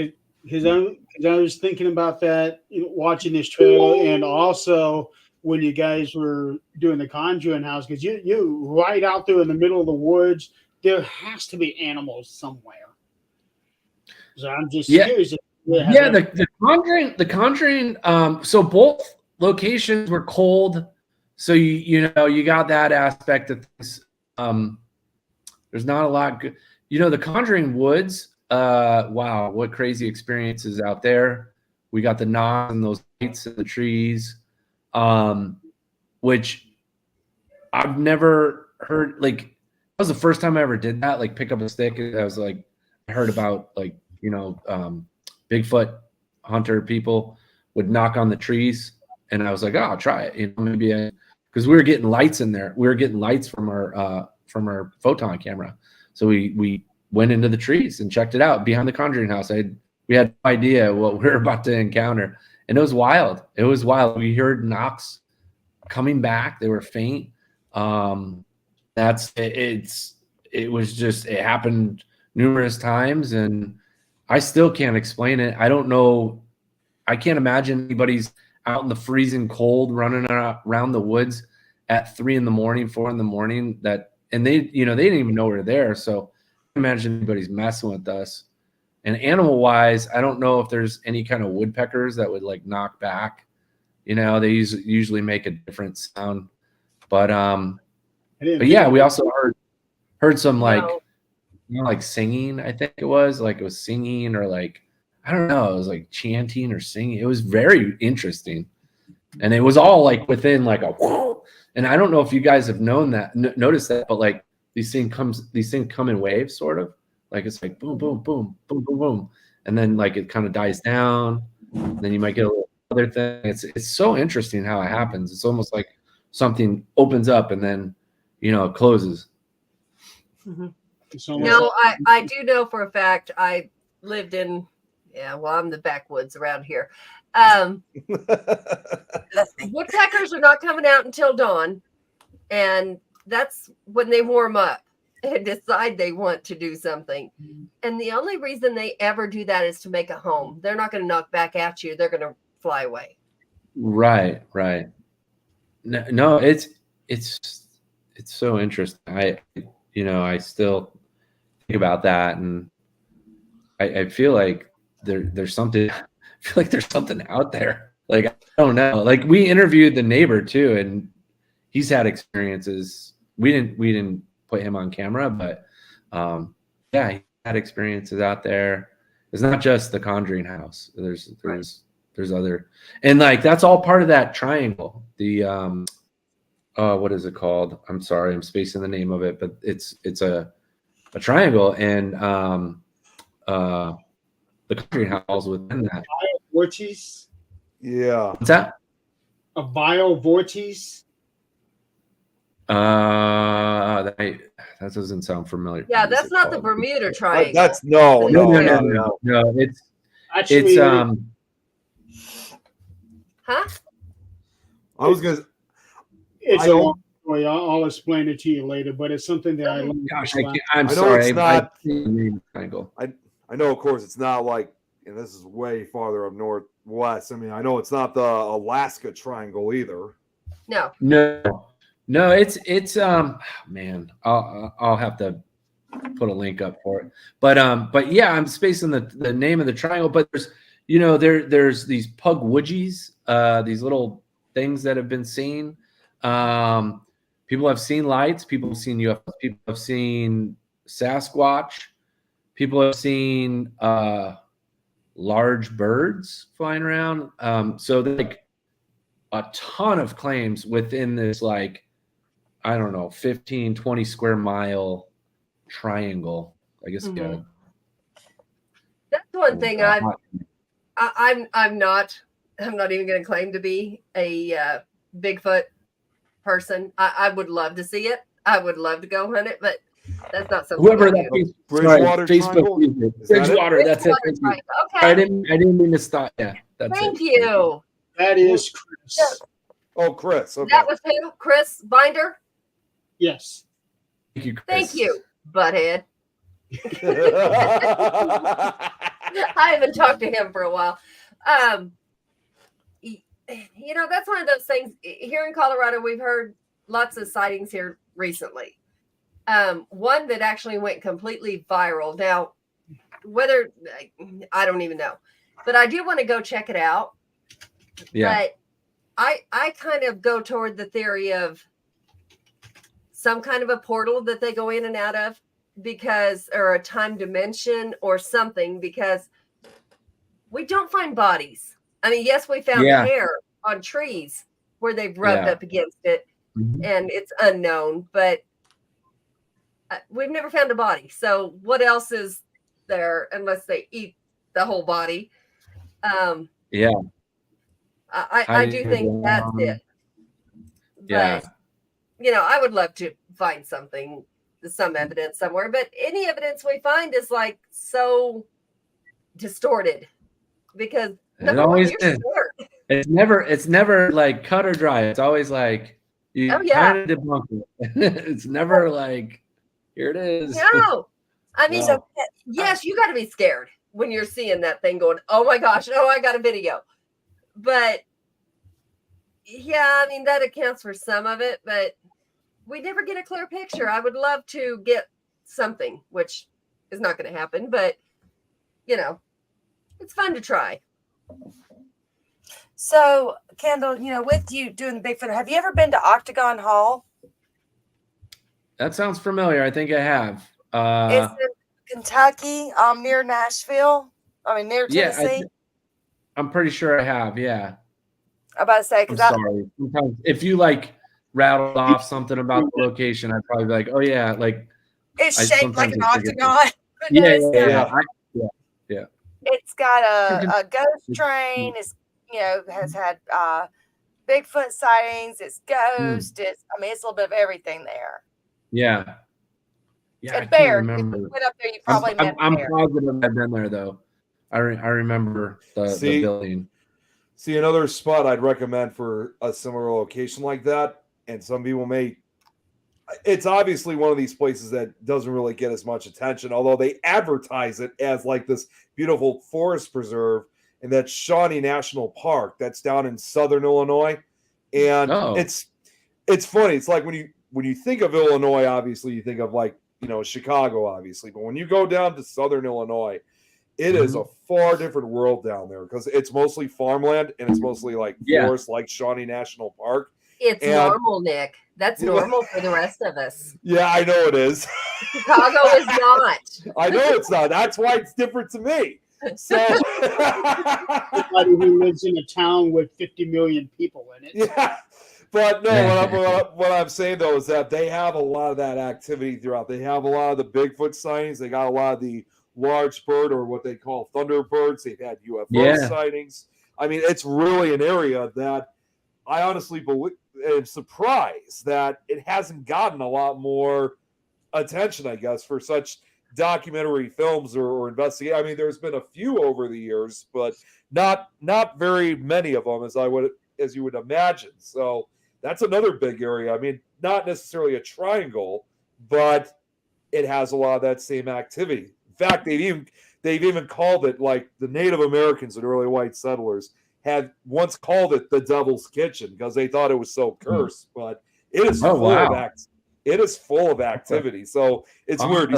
because I was thinking about that, watching this trailer, and also when you guys were doing the Conjuring house, because you right out there in the middle of the woods, there has to be animals somewhere. So I'm just curious. Yeah, the Conjuring. So both locations were cold, so you know, you got that aspect of things. There's not a lot good. You know, the Conjuring woods. Wow, what crazy experiences out there. We got the knocks and those lights in the trees, which I've never heard. Like, that was the first time I ever did that. Like, pick up a stick. I was like, I heard about, like, you know, Bigfoot hunter people would knock on the trees, and I was like, oh, I'll try it. You know, maybe because we were getting lights in there. We were getting lights from our photon camera, so we went into the trees and checked it out behind the Conjuring house. We had no idea what we were about to encounter, and it was wild. It was wild. We heard knocks coming back. They were faint. It was just, it happened numerous times, and I still can't explain it. I don't know. I can't imagine anybody's out in the freezing cold running around the woods at 3 a.m, 4 a.m. And they didn't even know we were there. So imagine anybody's messing with us. And animal wise, I don't know if there's any kind of woodpeckers that would like knock back. You know, they usually make a different sound. But yeah, we also heard some like, you know, like singing. I think it was singing, or like, I don't know, it was like chanting or singing. It was very interesting, and it was all like within like a whoosh. And I don't know if you guys have noticed that, but like these things come in waves, sort of like, it's like boom, boom, boom, boom, boom, boom, and then like it kind of dies down. Then you might get a little other thing. It's so interesting how it happens. It's almost like something opens up and then, you know, it closes. Mm-hmm. No, I do know for a fact. I lived in Yeah, well, I'm the backwoods around here. Woodpeckers are not coming out until dawn, and that's when they warm up and decide they want to do something. And the only reason they ever do that is to make a home. They're not going to knock back at you. They're going to fly away. Right. No, it's so interesting. I still think about that, and I feel like there's something. I feel like there's something out there. Like, I don't know. Like, we interviewed the neighbor too, and he's had experiences. We didn't put him on camera, but yeah, he had experiences out there. It's not just the Conjuring house. There's other, and like that's all part of that triangle. The what is it called? I'm sorry, I'm spacing the name of it, but it's a triangle, and the Conjuring house within that. Vortice. Yeah. What's that? A biovortice. That doesn't sound familiar. Yeah, that's not the Bermuda Triangle. That's no. It's actually huh? I was gonna. It's a long story. I'll explain it to you later, but it's something that I learned. Gosh, I know sorry. it's not. Triangle. I know, of course, it's not like, and this is way farther up northwest. I mean, I know it's not the Alaska Triangle either. No, it's man, I'll have to put a link up for it. But yeah, I'm spacing the name of the triangle. But there's these pugwudgies, these little things that have been seen. People have seen lights. People have seen UFOs. People have seen Sasquatch. People have seen large birds flying around. So like a ton of claims within this, like, I don't know, 15, 20 square mile triangle. I guess. Mm-hmm. That's one thing I'm not even going to claim to be a Bigfoot person. I would love to see it. I would love to go hunt it, but that's not something. Whoever that Bridgewater Facebook user. Bridgewater. That's it. Okay. I didn't mean to stop. Yeah. That's Thank you. That is Chris. Oh, Chris. Okay. That was who? Chris Binder? Yes. Thank you, Chris. Thank you, butthead. I haven't talked to him for a while. That's one of those things. Here in Colorado, we've heard lots of sightings here recently. One that actually went completely viral. Now, whether I don't even know, but I do want to go check it out. Yeah. But I kind of go toward the theory of some kind of a portal that they go in and out of, or a time dimension or something, because we don't find bodies. I mean, yes, we found hair on trees where they've rubbed up against it, and it's unknown, but we've never found a body. So what else is there unless they eat the whole body? I do think that's it. But, I would love to find some evidence somewhere, but any evidence we find is like so distorted because it always is. It's never like cut or dry. It's always like you kind of debunk it. It's never like, here it is. No, I mean, yes, you got to be scared when you're seeing that thing going, oh my gosh, I got a video. But yeah, I mean, that accounts for some of it, but we never get a clear picture. I would love to get something, which is not going to happen, but it's fun to try. So, Kendall, with you doing the Bigfoot, have you ever been to Octagon Hall? That sounds familiar. I think I have. It's in Kentucky, near Nashville. Near Tennessee. Yeah, I'm pretty sure I have. Yeah. I'm about to say, because I'm sorry. Sometimes if you like rattled off something about the location, I'd probably be like, oh yeah, like it's shaped like an octagon. Yeah. It's got a ghost train. It's has had Bigfoot sightings. It's ghost. It's a little bit of everything there. Yeah. Yeah. And bear. If you went up there, you probably met I'm bear. positive I've been there though. I remember the building. See, another spot I'd recommend for a similar location like that, and some people may. It's obviously one of these places that doesn't really get as much attention, although they advertise it as like this beautiful forest preserve, and that's Shawnee National Park. That's down in southern Illinois, and it's funny. It's like when you think of Illinois, obviously you think of like Chicago, obviously, but when you go down to southern Illinois, it is a far different world down there because it's mostly farmland and it's mostly like forest, like Shawnee National Park. It's normal, Nick. That's normal for the rest of us. Yeah, I know it is. Chicago is not. I know it's not. That's why it's different to me. So somebody who lives in a town with 50 million people in it. Yeah. But no, what I'm saying though is that they have a lot of that activity throughout. They have a lot of the Bigfoot sightings. They got a lot of the large bird, or what they call thunderbirds. They've had UFO sightings. I mean, it's really an area that I honestly am surprised that it hasn't gotten a lot more attention, I guess, for such documentary films or investigate. I mean, there's been a few over the years, but not very many of them as you would imagine. So that's another big area. I mean, not necessarily a triangle, but it has a lot of that same activity. In fact, they've even called it, like the Native Americans and early white settlers had once called it the Devil's Kitchen because they thought it was so cursed. But it is it is full of activity. So it's weird.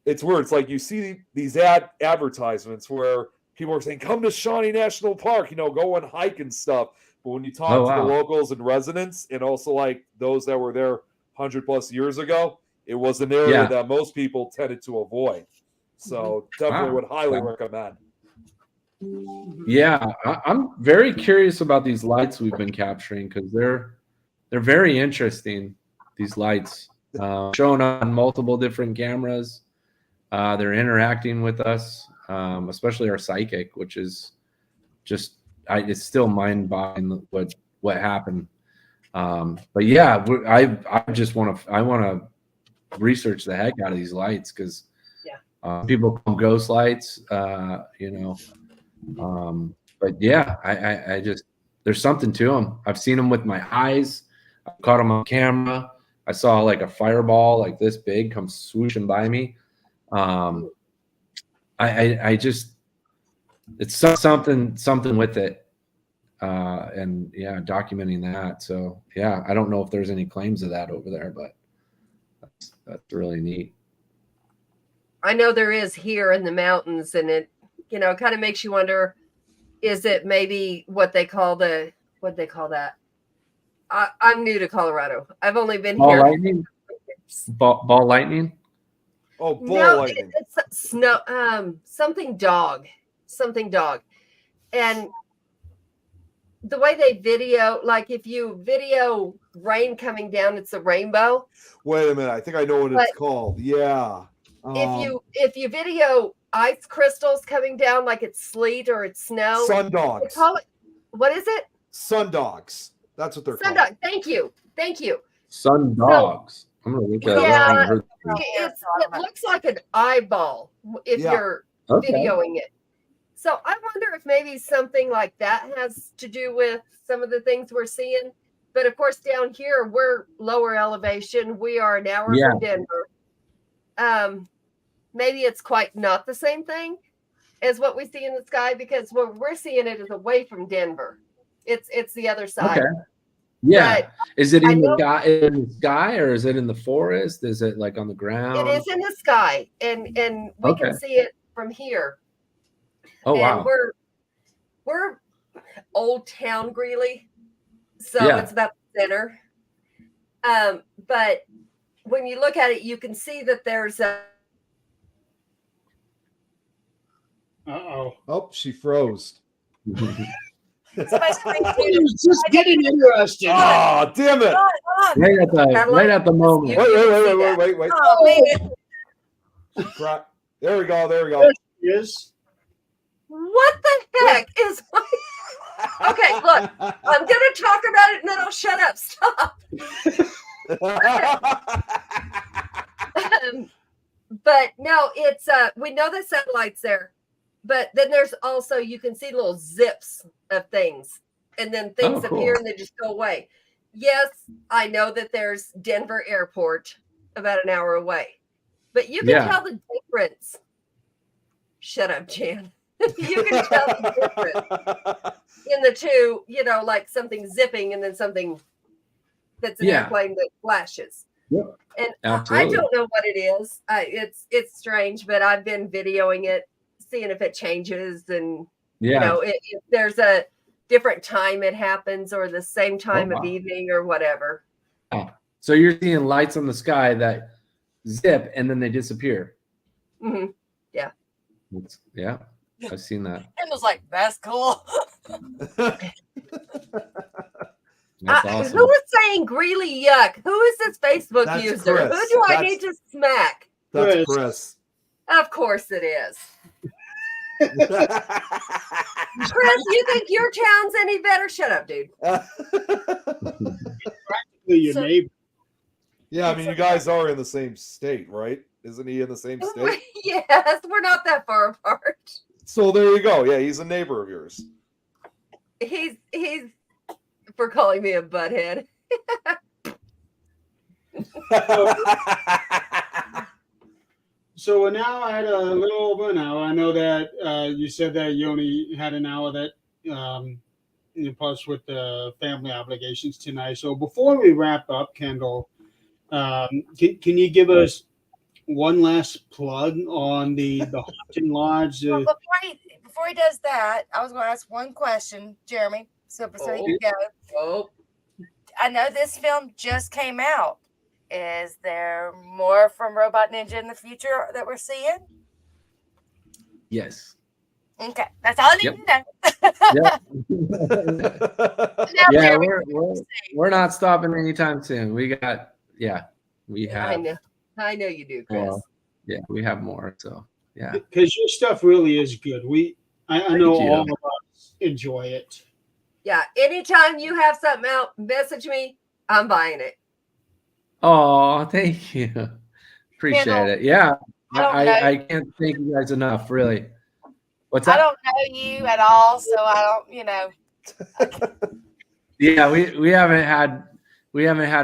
It's weird. It's like you see these advertisements where people are saying, "Come to Shawnee National Park, go and hike and stuff." But when you talk to the locals and residents, and also like those that were there 100+ years ago, it was an area that most people tended to avoid. So definitely would highly recommend. Yeah, I'm very curious about these lights we've been capturing because they're very interesting. These lights shown on multiple different cameras. They're interacting with us, especially our psychic, which is just it's still mind-boggling what happened. But yeah, I want to research the heck out of these lights because people call them ghost lights, But yeah, I just there's something to them. I've seen them with my eyes. I've caught them on camera. I saw like a fireball like this big come swooshing by me. I just it's something with it, and documenting that. So yeah, I don't know if there's any claims of that over there, but that's really neat. I know there is here in the mountains, and it kind of makes you wonder: is it maybe what they call that? I'm new to Colorado. I've only been here. Lightning? Ball lightning? Oh, ball lightning. It's snow. Something dog. And the way they video, like if you video rain coming down, it's a rainbow. Wait a minute. I think I know what it's called. Yeah. If you video ice crystals coming down, like it's sleet or it's snow. Sun dogs. What is it? Sun dogs. That's what they're called. Sun dog. Thank you. Sun dogs. I'm gonna look at it. It looks like an eyeball if you're videoing it. So I wonder if maybe something like that has to do with some of the things we're seeing. But of course, down here we're lower elevation. We are an hour from Denver. Maybe it's quite not the same thing as what we see in the sky because what we're seeing it is away from Denver. It's the other side. Okay. Yeah. But is it in the sky or is it in the forest? Is it like on the ground? It is in the sky, and we can see it from here. Oh, and wow. We're Old Town Greeley, so it's about the center. But when you look at it, you can see that there's a. Oh, she froze. It's just getting interesting. Oh, damn it! Right at the moment. Wait. Oh, man. There we go. There she is. What the heck is? Okay, look. I'm gonna talk about it and then I'll shut up. Stop. But no, it's we know the satellite's there. But then there's also, you can see little zips of things, and then things Oh, cool. appear and they just go away. Yes, I know that there's Denver Airport about an hour away, but you can tell the difference. Shut up, Jan. You can tell the difference in the two, like something zipping and then something that's an airplane that flashes. Yep. And Absolutely. I don't know what it is. It's strange, but I've been videoing it, seeing if it changes, and if there's a different time it happens or the same time of evening or whatever. Oh. So you're seeing lights on the sky that zip and then they disappear. Mm-hmm. Yeah. Yeah, I've seen that. Kendall's like, that's cool. That's awesome. Who is saying Greeley yuck? Who is this Facebook That's user? Chris. Who do I need to smack? That's Chris. Of course it is. Chris, you think your town's any better? Shut up, dude. Practically your neighbor. Yeah, I mean, you guys are in the same state, right? Isn't he in the same state? Yes, we're not that far apart. So there you go. Yeah, he's a neighbor of yours. He's for calling me a butthead. So we're now at a little over an hour. I know that you said that you only had an hour that plus with the family obligations tonight. So before we wrap up, Kendall, can you give us one last plug on the Whelpton Lodge? Well, before he does that, I was going to ask one question, Jeremy. So you go. Oh. I know this film just came out. Is there more from Robot Ninja in the future that we're seeing? Yes. Okay, that's all I need to know. Yeah, we're not stopping anytime soon. We have. I know you do, Chris. Yeah, we have more. So yeah, because your stuff really is good. I know all of us enjoy it. Yeah, anytime you have something out, message me. I'm buying it. Oh, thank you. Appreciate Kendall, it. Yeah, I can't thank you guys enough. Really. What's I that? don't know you at all, so I don't. Yeah, we haven't had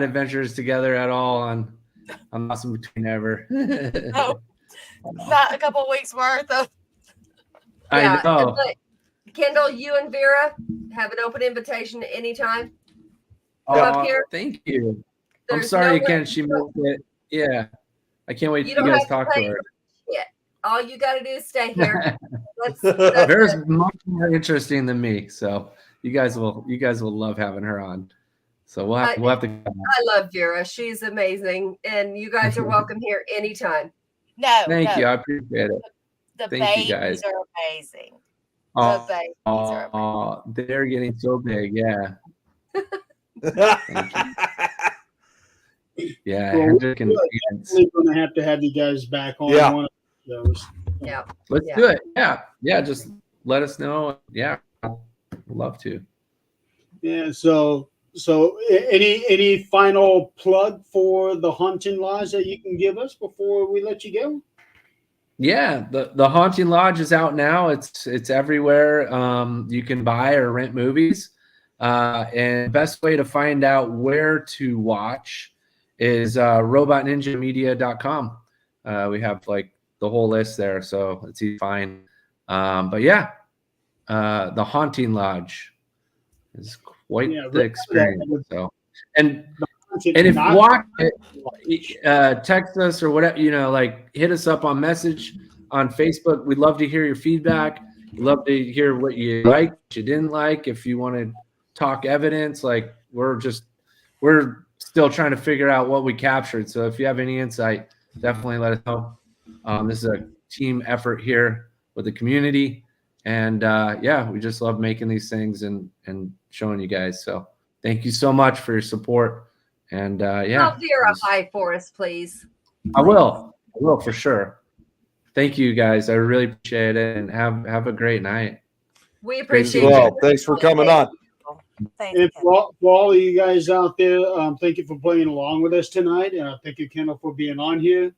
adventures together at all on Awesome Between Ever. No, not a couple weeks worth of. I know. But Kendall, you and Vera have an open invitation anytime. Come up here. Thank you. There's I'm sorry no again. way- She missed it. Yeah, I can't wait You till don't you guys have to talk to pay her. shit. All you got to do is stay here. Vera's much more interesting than me, so you guys will love having her on. So we'll have to. I love Vera. She's amazing, and you guys are welcome here anytime. No, Thank you. I appreciate it. The Thank babies you guys. are amazing. The babies are amazing. Oh, they're getting so big. Yeah. Yeah. Well, Hendrik we're and definitely going to have you guys back on one of those. Yeah. Let's do it. Yeah. Yeah. Just let us know. Yeah. I'd love to. Yeah. So any final plug for the Haunting Lodge that you can give us before we let you go? Yeah, the Haunting Lodge is out now. It's everywhere. You can buy or rent movies. And the best way to find out where to watch is robotninjamedia.com. We have like the whole list there, so it's easy to find. But yeah, the Haunting Lodge is quite the experience. So and if you watch it, text us or whatever, like hit us up on message on Facebook. We'd love to hear your feedback. We'd love to hear what you liked, what you didn't like. If you want to talk evidence, like we're still trying to figure out what we captured. So if you have any insight, definitely let us know. This is a team effort here with the community. And we just love making these things and showing you guys. So thank you so much for your support. And Tell Vera hi for us, please. I will for sure. Thank you guys. I really appreciate it, and have a great night. We appreciate it. Thanks for coming on. And for all of you guys out there, thank you for playing along with us tonight. Thank you, Kendall, for being on here.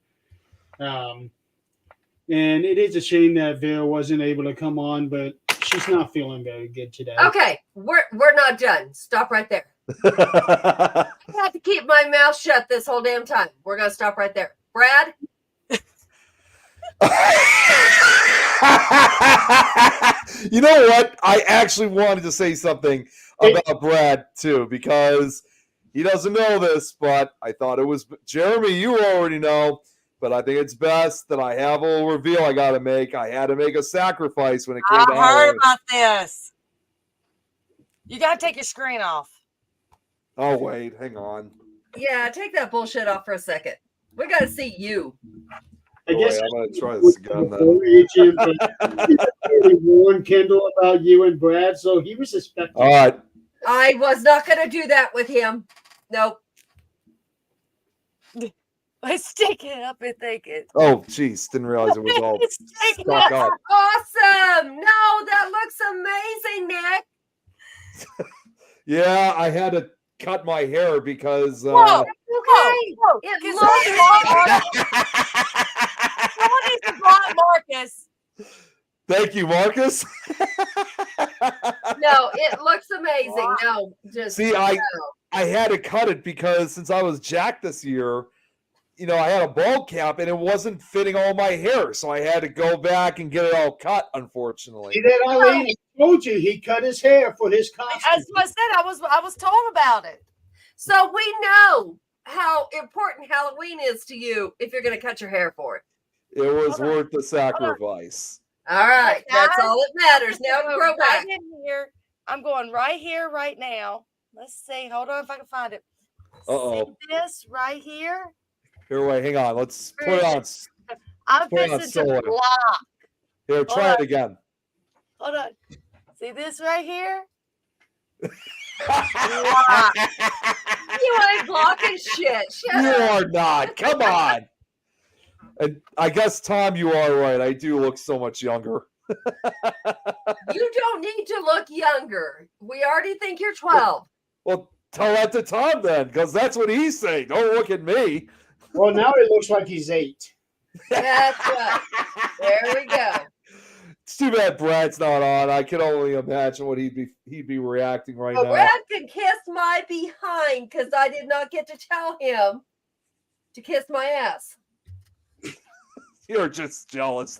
And it is a shame that Vera wasn't able to come on, but she's not feeling very good today. Okay, we're not done. Stop right there. I have to keep my mouth shut this whole damn time. We're gonna stop right there. Brad? You know what? I actually wanted to say something about Brad too, because he doesn't know this, but I thought it was Jeremy. You already know, but I think it's best that I have a little reveal I got to make. I had to make a sacrifice when it came to I heard Halloween. about this. You got to take your screen off. Oh wait, hang on. Yeah, take that bullshit off for a second. We got to see you. I guess I'm going to try this again then. He warned Kendall about you and Brad, so he was suspecting. All right. I was not going to do that with him. Nope. Let's stick it up and think it. Oh, jeez. Didn't realize it was all stuck up. Awesome. No, that looks amazing, Nick. Yeah, I had to cut my hair because... Whoa, okay. Whoa. It looks Someone needs to block Marcus. Thank you, Marcus. No, it looks amazing. Wow. No, just... See, I had to cut it because since I was jacked this year, you know, I had a bald cap and it wasn't fitting all my hair. So I had to go back and get it all cut, unfortunately. See that, Eileen? I told you he cut his hair for his costume. As I said, I was told about it. So we know how important Halloween is to you if you're going to cut your hair for it. It was worth the sacrifice. All right. That's all that matters. Now grow back. Here. I'm going right here, right now. Let's see. Hold on if I can find it. Uh-oh. See this right here? Here, wait, hang on. Let's put it on. I'm put it on fixing to solar. block. Here, try it again. Hold on. See this right here? You ain't blocking shit. Shut You up. are not. Come on. And I guess, Tom, you are right. I do look so much younger. You don't need to look younger. We already think you're 12. Well, tell that to Tom then, because that's what he's saying. Don't look at me. Well, now it looks like he's 8. That's right. There we go. It's too bad Brad's not on. I can only imagine what he'd be reacting right now. Brad can kiss my behind because I did not get to tell him to kiss my ass. You're just jealous.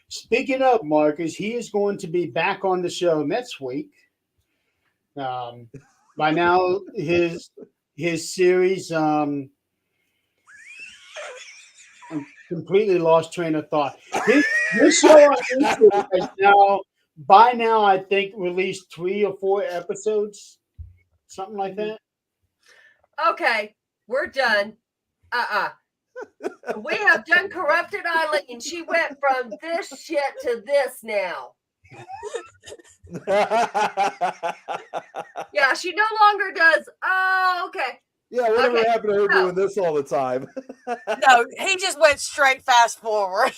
Speaking of Marcus, he is going to be back on the show next week. By now, his series, I completely lost train of thought. His show on YouTube has now, by now, I think released 3 or 4 episodes, something like that. Okay, we're done. We have done Corrupted Eileen. She went from this shit to this now. Yeah, she no longer does. Oh, okay. Yeah, whatever happened to her doing this all the time? No, he just went straight fast forward.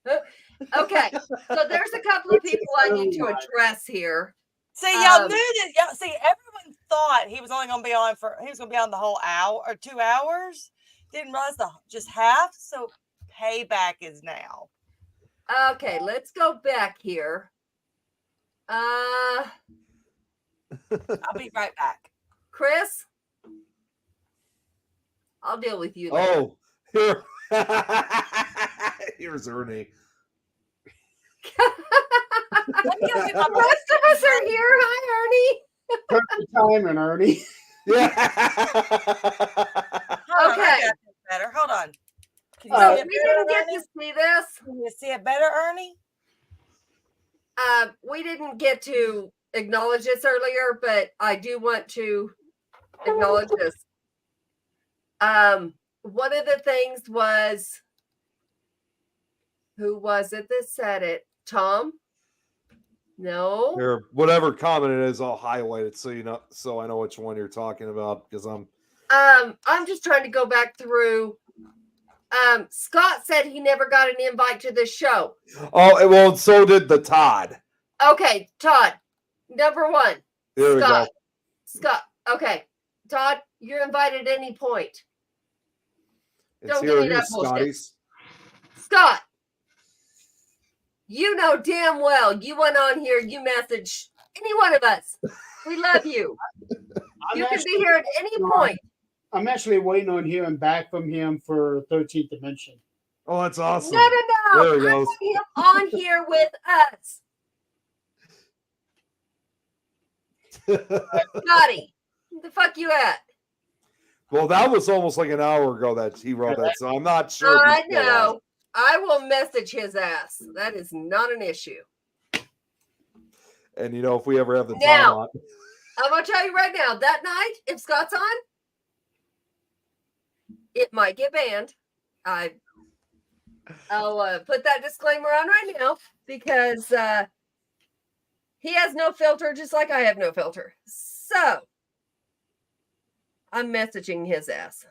Okay, so there's a couple of people I need to address here. See, y'all knew that. Y'all, see, everyone thought he was only going to be on the whole hour or 2 hours. Didn't realize just half. So payback is now. Okay, let's go back here. I'll be right back. Chris, I'll deal with you. Oh, here. Here's Ernie. The rest of us are here. Hi, Ernie. Perfect timing, Ernie. Yeah. Okay. Better. Hold on. Can you see it better, get to see this. Can you see it better, Ernie? We didn't get to acknowledge this earlier, but I do want to acknowledge this. One of the things was, who was it that said it? Tom? No. Here, whatever comment it is, I'll highlight it so you know, so I know which one you're talking about because I'm just trying to go back through. Scott said he never got an invite to this show. Oh, well, so did the Todd. Okay, Todd. Number 1. There we go. Scott. Okay. Todd, you're invited at any point. It's Don't give me that bullshit. Scotty's. Scott, you know damn well you went on here, you messaged any one of us. We love you. You can be here at any point. I'm actually waiting on hearing back from him for 13th Dimension. Oh, that's awesome. No. There he I goes. want him on here with us. Scotty, the fuck you at? Well, that was almost like an hour ago that he wrote that, so I'm not sure. if I he's still on. know. I will message his ass. That is not an issue. And if we ever have the time Now, on. I'm gonna tell you right now, that night, if Scott's on, it might get banned. I'll put that disclaimer on right now because he has no filter, just like I have no filter. So I'm messaging his ass.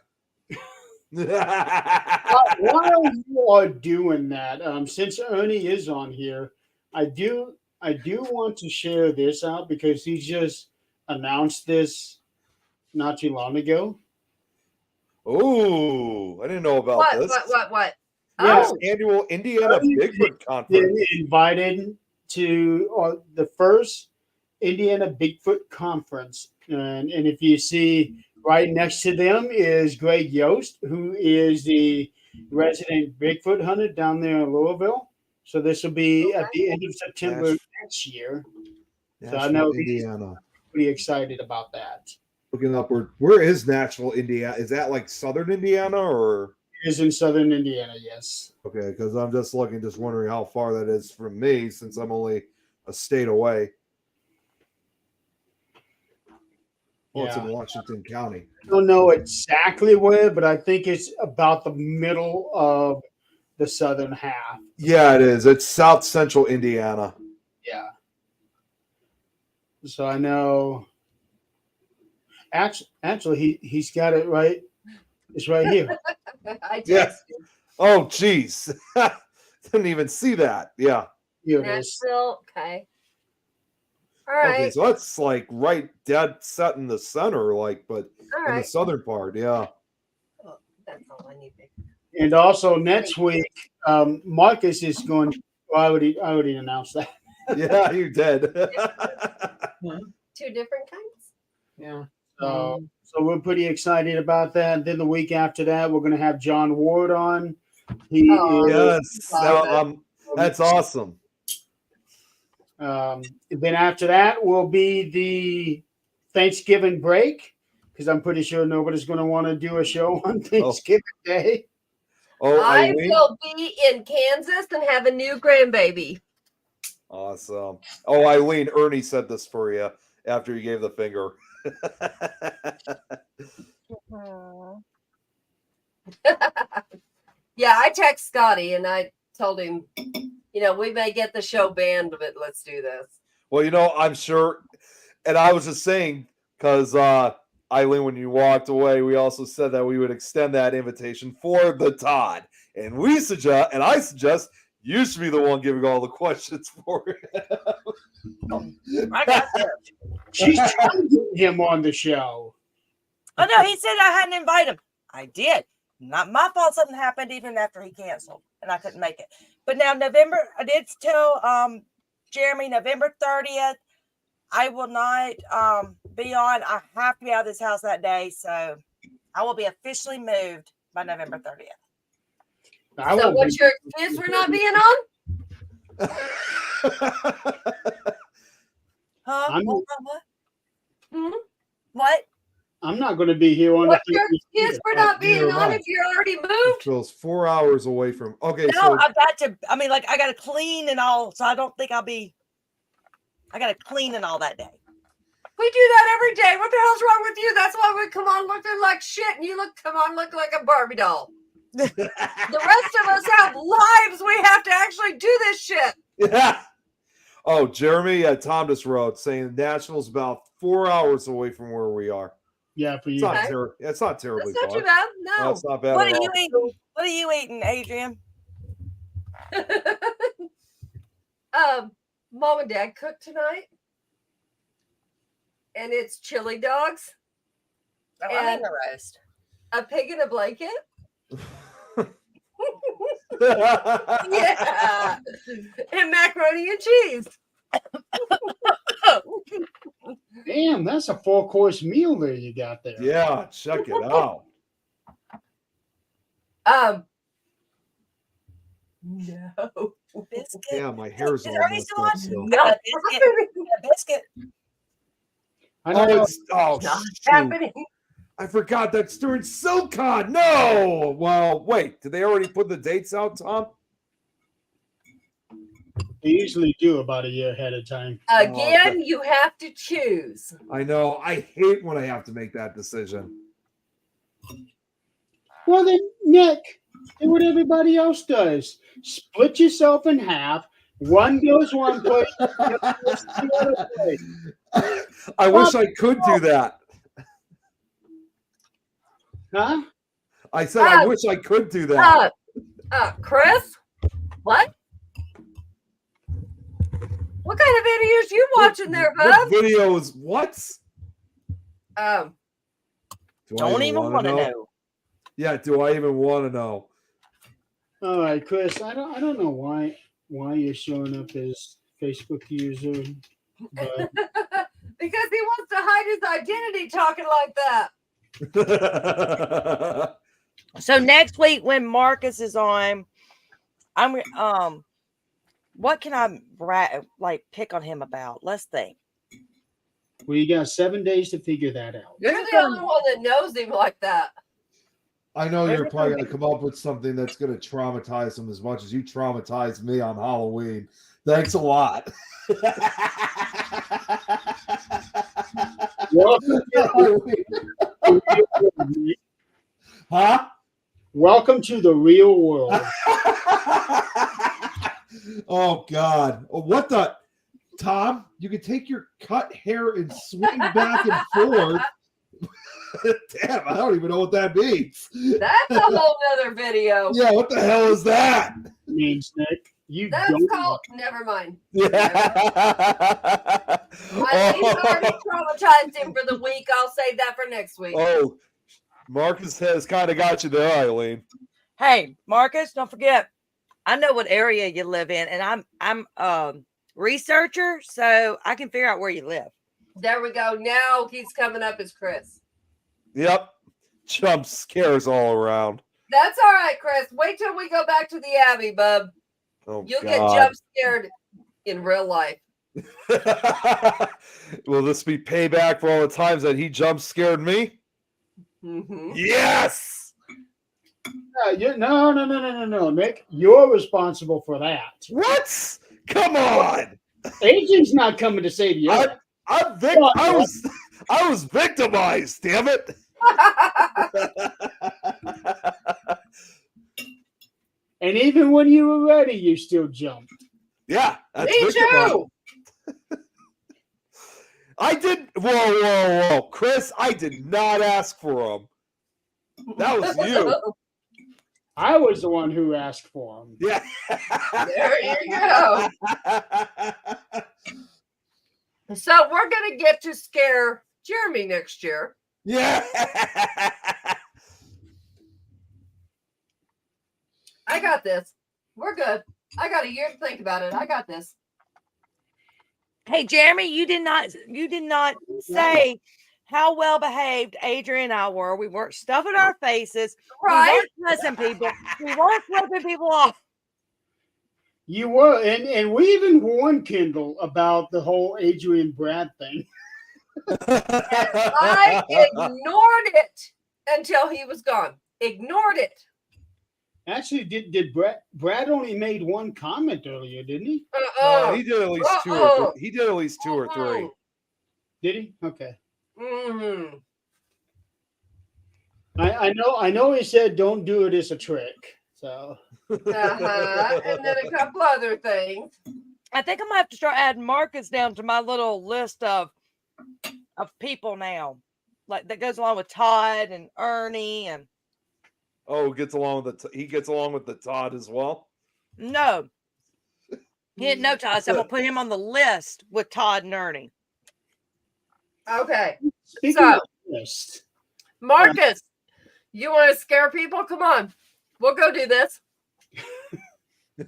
While you are doing that, since Ernie is on here, I do want to share this out because he just announced this not too long ago. Oh, I didn't know about this. What? Yes, Oh. annual Indiana Bigfoot Conference. Been invited to the first Indiana Bigfoot Conference, and if you see right next to them is Greg Yost, who is the resident Bigfoot hunter down there in Louisville. So this will be at the end of September next year. So I know he's Indiana. pretty excited about that. Looking upward, where is Nashville, Indiana? Is that like southern Indiana or? It is in southern Indiana, yes. Okay, because I'm just wondering how far that is from me since I'm only a state away. Well, it's in Washington County. I don't know exactly where, but I think it's about the middle of the southern half. Yeah, it is. It's south central Indiana. Yeah. So I know. Actually, he's got it right. It's right here. I Yeah. Oh, geez. Didn't even see that. Yeah. Here it is. Nashville. Okay. All right. Okay, so that's like right dead set in the center, but All in the right. southern part, yeah. Oh, that's all I need. And also next week, Marcus is going. I already announced that. Yeah, you did. Two different kinds. Yeah. So we're pretty excited about that. Then the week after that, we're going to have John Ward on. He is, that's awesome. Then after that will be the Thanksgiving break because I'm pretty sure nobody's going to want to do a show on Thanksgiving Day. Oh, I will be in Kansas and have a new grandbaby. Awesome. Oh, Eileen, Ernie said this for you after you gave the finger. Yeah, I text Scotty and I told him, we may get the show banned, but let's do this. Well, I'm sure. And I was just saying, because Eileen, when you walked away, we also said that we would extend that invitation for the Todd. And I suggest you should be the one giving all the questions for it. I got that. She's trying to get him on the show. Oh no, he said I hadn't invited him. I did. Not my fault. Something happened even after he canceled, and I couldn't make it. But now I did tell Jeremy November 30th. I will not be on. I have to be out of this house that day, so I will be officially moved by November 30th. So what's your excuse for not being on? Huh? What? Hmm? What? I'm not going to be here on What's the your excuse for not being on if you're already moved? So it's 4 hours away from. Okay, No, so I've got to. I mean, I got to clean and all, so I don't think I'll be. I got to clean and all that day. We do that every day. What the hell's wrong with you? That's why we come on looking like shit, and you look like a Barbie doll. The rest of us have lives. We have to actually do this shit. yeah. Oh, Jeremy, Tom just wrote saying Nashville's about 4 hours away from where we are. Yeah, for you. It's not terribly That's not far. too bad. No. It's not bad What at are all. you eating? What are you eating, Adrian? Mom and Dad cooked tonight, and it's chili dogs Oh, I'm in the roast. a pig in a blanket, Yeah. And macaroni and cheese. Damn, that's a 4-course meal there you got there. Yeah, check it out. No. Biscuit. Yeah, my hair's all Ernie messed still up. on? So. Not Biscuit. I don't know. Oh, not shoot. happening. I forgot that's during SilCon. No. Well, wait. Did they already put the dates out, Tom? They usually do about a year ahead of time. Again, you have to choose. I know. I hate when I have to make that decision. Well, then, Nick, do what everybody else does. Split yourself in half. One goes one place, the other goes the other place. I wish I could do that. Huh? I said I wish I could do that. Chris? What? What kind of videos you watching there, What bub? videos? What? Do Don't even want to know. Yeah, do I even want to know? All right, Chris. I don't know why you're showing up as Facebook user, but Because he wants to hide his identity talking like that. So next week when Marcus is on, I'm what can I pick on him about? Let's think. well, you got 7 days to figure that out. You're the only one that knows him like that. I know you're probably going to come up with something that's going to traumatize him as much as you traumatized me on Halloween. Thanks a lot. Huh? Welcome to the real world. Oh, God. What the? Tom, you can take your cut hair and swing back and forth. Damn, I don't even know what that means. That's a whole other video. Yeah, what the hell is that? Means Nick, you That's don't. called. Never mind. Yeah. Eileen's already traumatized him for the week. I'll save that for next week. Oh, Marcus has kind of got you there, Eileen. Hey, Marcus, don't forget, I know what area you live in, and I'm a researcher, so I can figure out where you live. There we go. Now he's coming up as Chris. Yep. Jump scares all around. That's all right, Chris. Wait till we go back to the Abbey, bub. Oh, You'll God. get jump scared in real life. Will this be payback for all the times that he jump scared me? Mm-hmm. Yes. No, Nick. You're responsible for that. What? Come on. Agent's not coming to save you. I was victimized, damn it. And even when you were ready, you still jumped. Yeah, that's Me too. I did. Whoa, Chris! I did not ask for him. That was you. I was the one who asked for him. Yeah. There you go. So we're gonna get to scare Jeremy next year. Yeah. I got this. We're good. I got a year to think about it. I got this. Hey, Jeremy, you did not say how well behaved Adrian and I were. We weren't stuffing our faces. Right. We weren't cussing people. We weren't flipping people off. You were, and we even warned Kendall about the whole Adrian Brad thing. I ignored it until he was gone. Ignored it. Actually, did Brad only made one comment earlier, didn't he? He did at least two. Or three. He did at least two or three. Did he? Okay. Mm-hmm. I know. He said, "Don't do it as a trick." So. And then a couple other things. I think I'm gonna have to start adding Marcus down to my little list of people now, like that goes along with Todd and Ernie and. Oh, gets along with he gets along with the Todd as well. No, he didn't know Todd, so I'm gonna put him on the list with Todd and Ernie. Okay, Speaking so of list, Marcus, You want to scare people? Come on. We'll go do this.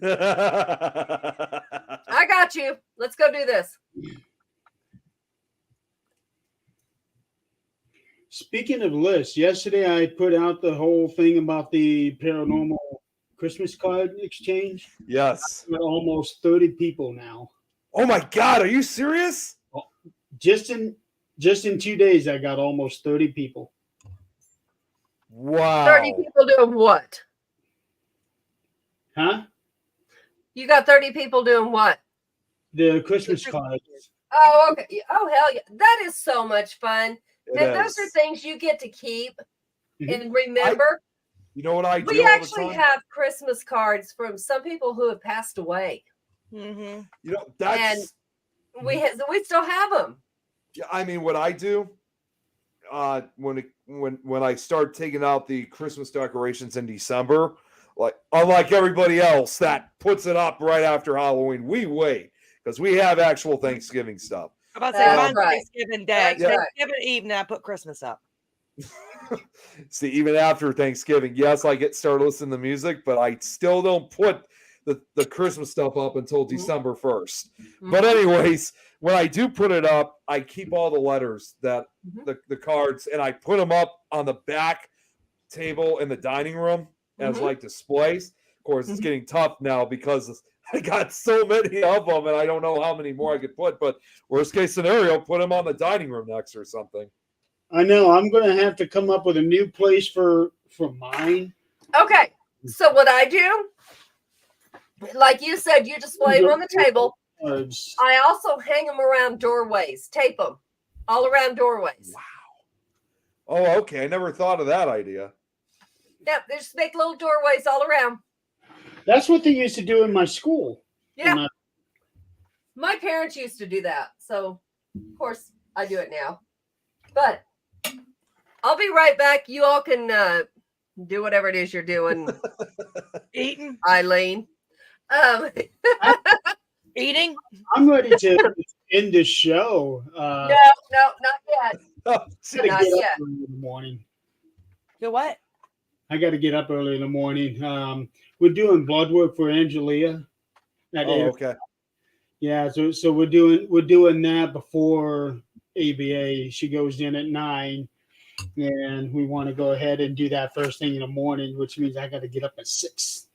I got you. Let's go do this. Speaking of lists, yesterday I put out the whole thing about the paranormal Christmas card exchange. Yes. I've got almost 30 people now. Oh my God, are you serious? Just in 2 days, I got almost 30 people. Wow. 30 people doing what? Huh? You got 30 people doing what? The Christmas cards. Oh, okay. Oh, hell yeah. That is so much fun. It And those are is. things you get to keep Mhm. and remember. You know what I do? We all the actually time? have Christmas cards from some people who have passed away. Mm-hmm. You know, that's. And we still have them. Yeah, I mean, what I do when I start taking out the Christmas decorations in December, like unlike everybody else that puts it up right after Halloween, we wait because we have actual Thanksgiving stuff. I'm about to say That's mine's right. Thanksgiving Day. That's right. Thanksgiving evening, I put Christmas up. See, even after Thanksgiving, yes, I get started listening to music, but I still don't put the Christmas stuff up until December 1st. But anyways, when I do put it up, I keep all the letters that the cards, and I put them up on the back table in the dining room as like displays. Of course, it's getting tough now because I got so many of them, and I don't know how many more I could put. But worst case scenario, put them on the dining room next or something. I know. I'm going to have to come up with a new place for mine. Okay. So what I do, like you said, you display them on the table. Cards. I also hang them around doorways, tape them all around doorways. Wow. Oh, okay. I never thought of that idea. Yep, they just make little doorways all around. That's what they used to do in my school. Yeah. My parents used to do that. So, of course, I do it now. But I'll be right back. You all can do whatever it is you're doing. Eating. Eileen. Eating. I'm ready to end the show. No, not yet. Oh, I gotta Not get up yet. early in the morning. You what? I got to get up early in the morning. We're doing blood work for Angelia. Okay. Yeah, so we're doing that before ABA. She goes in at 9, and we want to go ahead and do that first thing in the morning, which means I got to get up at 6.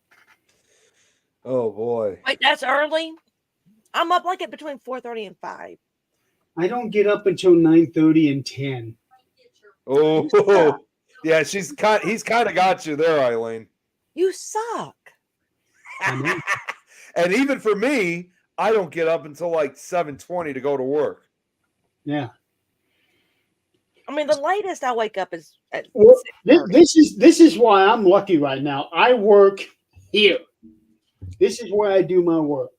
Oh boy. Wait, that's early. I'm up like at between 4:30 and 5. I don't get up until 9:30 and 10. Oh, yeah. He's kind of got you there, Eileen. You suck. And even for me, I don't get up until like 7:20 to go to work. Yeah. I mean, the latest I wake up is at Well, 6:30. this is why I'm lucky right now. I work here. This is where I do my work.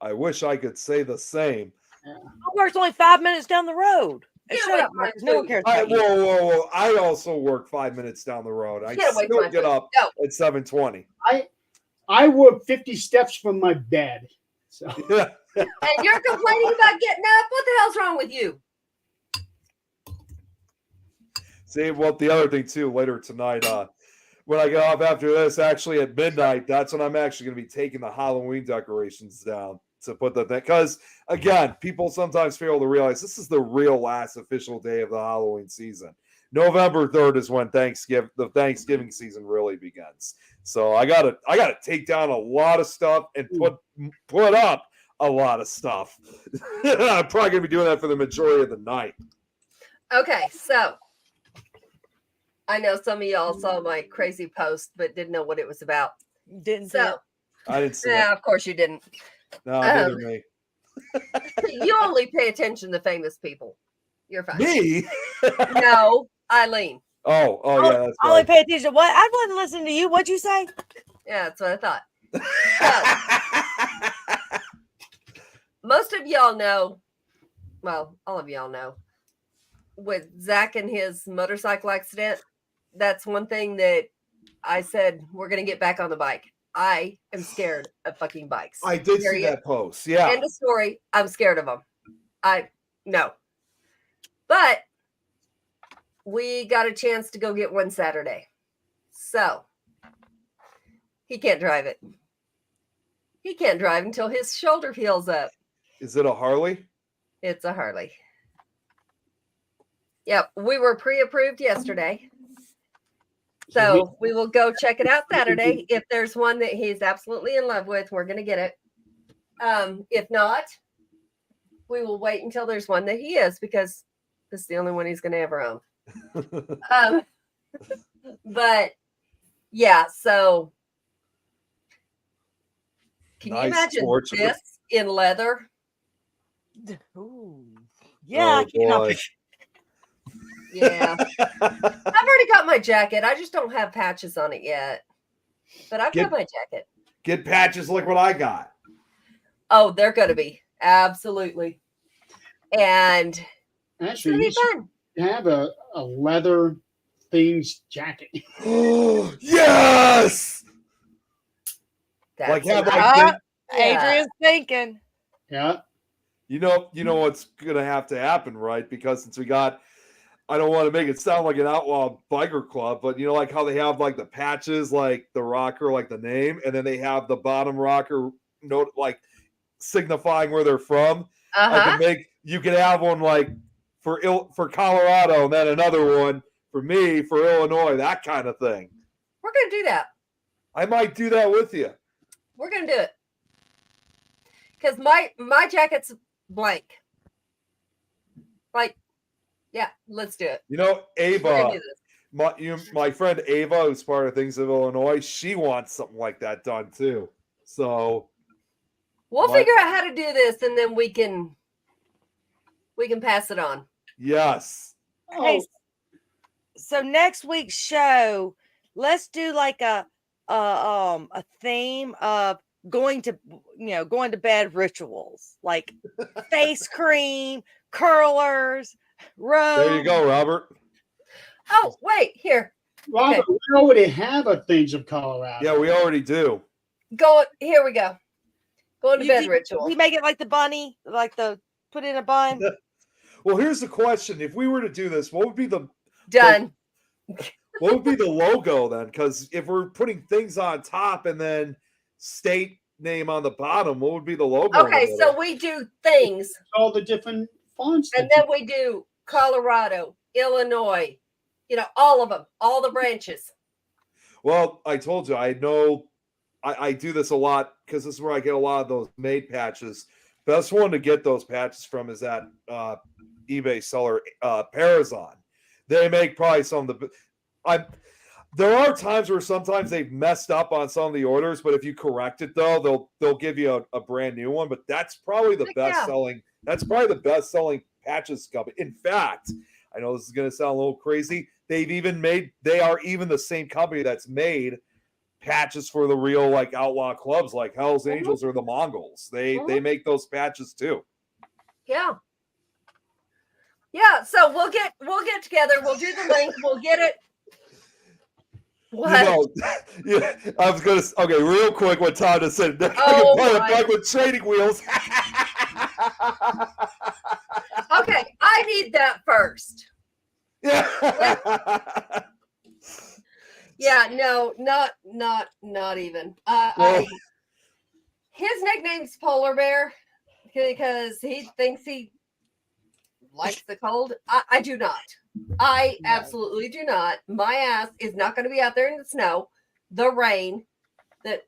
I wish I could say the same. My work's only 5 minutes down the road. And Get shut away up, from my Marcus. No one food. cares Whoa, about you. whoa. I also work 5 minutes down the road. I Get away from still my get food. up No. at 7:20. I work 50 steps from my bed. So And you're complaining about getting up? What the hell's wrong with you? See, well, the other thing too, later tonight, when I get off after this, actually at midnight, that's when I'm actually going to be taking the Halloween decorations down to put the thing. Because again, people sometimes fail to realize this is the real last official day of the Halloween season. November 3rd is when the Thanksgiving season really begins. So I gotta take down a lot of stuff and put up a lot of stuff. I'm probably gonna be doing that for the majority of the night. Okay, so I know some of y'all saw my crazy post, but didn't know what it was about. Didn't see it. I didn't see Yeah, it. of course you didn't. No, neither me. You only pay attention to famous people. You're fine. Me? No, Eileen. Oh, yeah, that's I only right. pay attention to what? I wasn't listening to you. What'd you say? Yeah, that's what I thought. So, most of y'all know, well, all of y'all know, with Zach and his motorcycle accident, that's one thing that I said, we're going to get back on the bike. I am scared of fucking bikes. I did see that post. Yeah. End of story. I'm scared of them. No. But we got a chance to go get one Saturday. So he can't drive it. He can't drive until his shoulder heals up. Is it a Harley? It's a Harley. Yep, we were pre-approved yesterday. So we will go check it out Saturday. If there's one that he's absolutely in love with, we're going to get it. If not, we will wait until there's one that he is, because this is the only one he's going to ever own. But yeah, so can you imagine this in leather? Ooh. Yeah, boy. Yeah. I've already got my jacket. I just don't have patches on it yet. But I've got my jacket. Get patches like what I got. Oh, they're going to be. Absolutely. And actually, it's going to be fun. Have a leather things jacket. Yes. That's like have Adrian's thinking. Yeah. You know what's gonna have to happen, right? Because since we got, I don't want to make it sound like an outlaw biker club, but like how they have like the patches, like the rocker, like the name, and then they have the bottom rocker note, like signifying where they're from. You can have one like for Colorado, and then another one for me for Illinois, that kind of thing. We're gonna do that. I might do that with you. We're gonna do it because my jacket's blank. Like, yeah, let's do it. Ava, my friend Ava, who's part of Things of Illinois, she wants something like that done too. So we'll figure out how to do this, and then we can pass it on. Yes. Hey, so next week's show, let's do like a theme of going to bed rituals, like face cream, curlers, robes. There you go, Robert. Oh, wait, here. Robert, we already have a Things of Colorado. Yeah, we already do. Here we go. Going to bed ritual. We make it like the bunny, like the put in a bun. Well, here's the question. If we were to do this, what would be the what would be the logo then? Because if we're putting things on top and then state name on the bottom, what would be the logo? Okay, so we do things. All the different fonts. And then we do Colorado, Illinois, all of them, all the branches. Well, I told you, I know I do this a lot because this is where I get a lot of those made patches. Best one to get those patches from is that eBay seller, Parazon. They make probably some of the... There are times where sometimes they've messed up on some of the orders, but if you correct it though, they'll give you a brand new one. But that's probably the best selling. That's probably the best selling patches company. In fact, I know this is going to sound a little crazy. They are even the same company that's made patches for the real like outlaw clubs, like Hell's Angels or the Mongols. They make those patches too. Yeah. Yeah. So we'll get together. We'll do the link. We'll get it. What? I was gonna. Okay, real quick, what Todd has said. I can buy a bike with training wheels. Okay, I need that first. Yeah. Yeah. No, not even. His nickname's Polar Bear because he thinks he likes the cold. I do not. I absolutely do not. My ass is not going to be out there in the snow, the rain.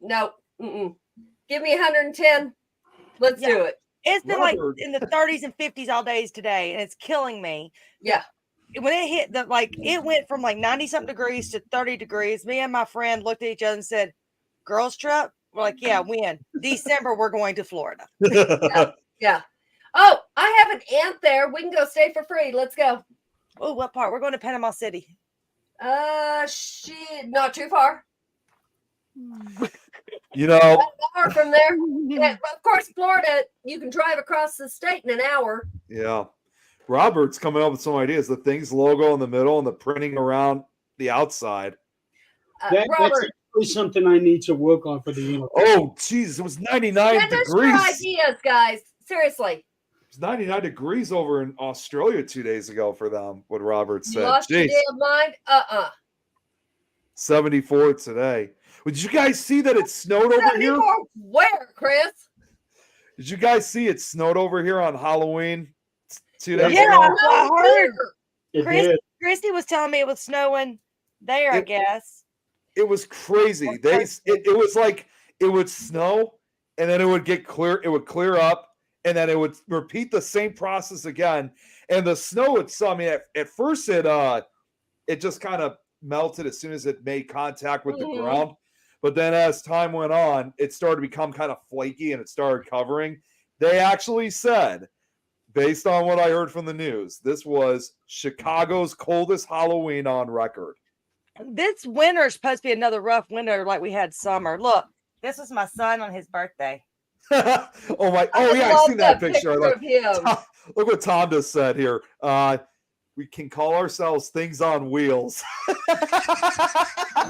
No. Give me 110. Let's do it. It's been like in the 30s and 50s all days today, and it's killing me. Yeah. When it hit it went from like 90 something degrees to 30 degrees. Me and my friend looked at each other and said, "Girls trip?" We're like, "Yeah, when? December, we're going to Florida." Yeah. Oh, I have an aunt there. We can go stay for free. Let's go. Oh, what part? We're going to Panama City. Not too far. Not far from there. Yeah, of course, Florida, you can drive across the state in an hour. Yeah. Robert's coming up with some ideas. The Things logo in the middle and the printing around the outside. Robert, that's actually something I need to work on for the uniform. Oh, Jesus. It was 99 send us degrees. your ideas, guys. Seriously. It's 99 degrees over in Australia 2 days ago for them, what Robert You said. lost your Jeez. damn mind? 74 today. Well, did you guys see that it snowed over here? 74 where, Chris? Did you guys see it snowed over here on Halloween 2 days Yeah, ago? I heard. It Christy was telling me it was snowing there, I guess. It was crazy. It was like it would snow and then it would get clear. It would clear up and then it would repeat the same process again. And the snow itself, I mean, at first it just kind of melted as soon as it made contact with the ground. But then as time went on, it started to become kind of flaky and it started covering. They actually said, based on what I heard from the news, this was Chicago's coldest Halloween on record. This winter is supposed to be another rough winter like we had summer. Look, this was my son on his birthday. Oh yeah, I've seen that picture. Look what Tom just said here. We can call ourselves things on wheels. Y'all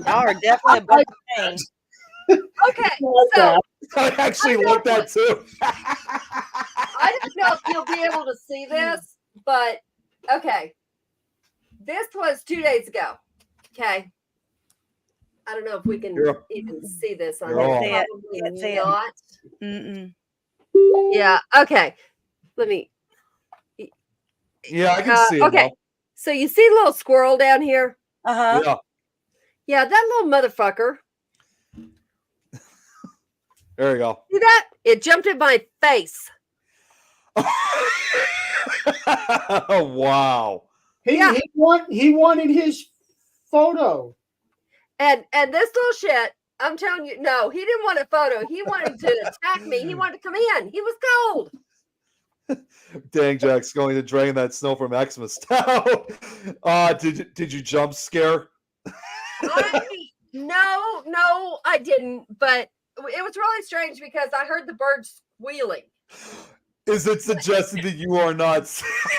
are definitely a bunch of things. Okay, so I actually looked at too. I don't know if you'll be able to see this, but okay. This was 2 days ago. Okay. I don't know if we can even see this on there. Probably not. Yeah. Okay. Let me. Yeah, I can see it. Okay. So you see a little squirrel down here? Uh-huh. Yeah. Yeah, that little motherfucker. There you go. See that? It jumped in my face. Oh wow. He wanted his photo. And this little shit, I'm telling you, no, he didn't want a photo. He wanted to attack me. He wanted to come in. He was cold. Dang, Jack's going to drain that snow from Xmas Town. Did you jump scare? No, I didn't. But it was really strange because I heard the birds squealing. Is it suggested that you are not?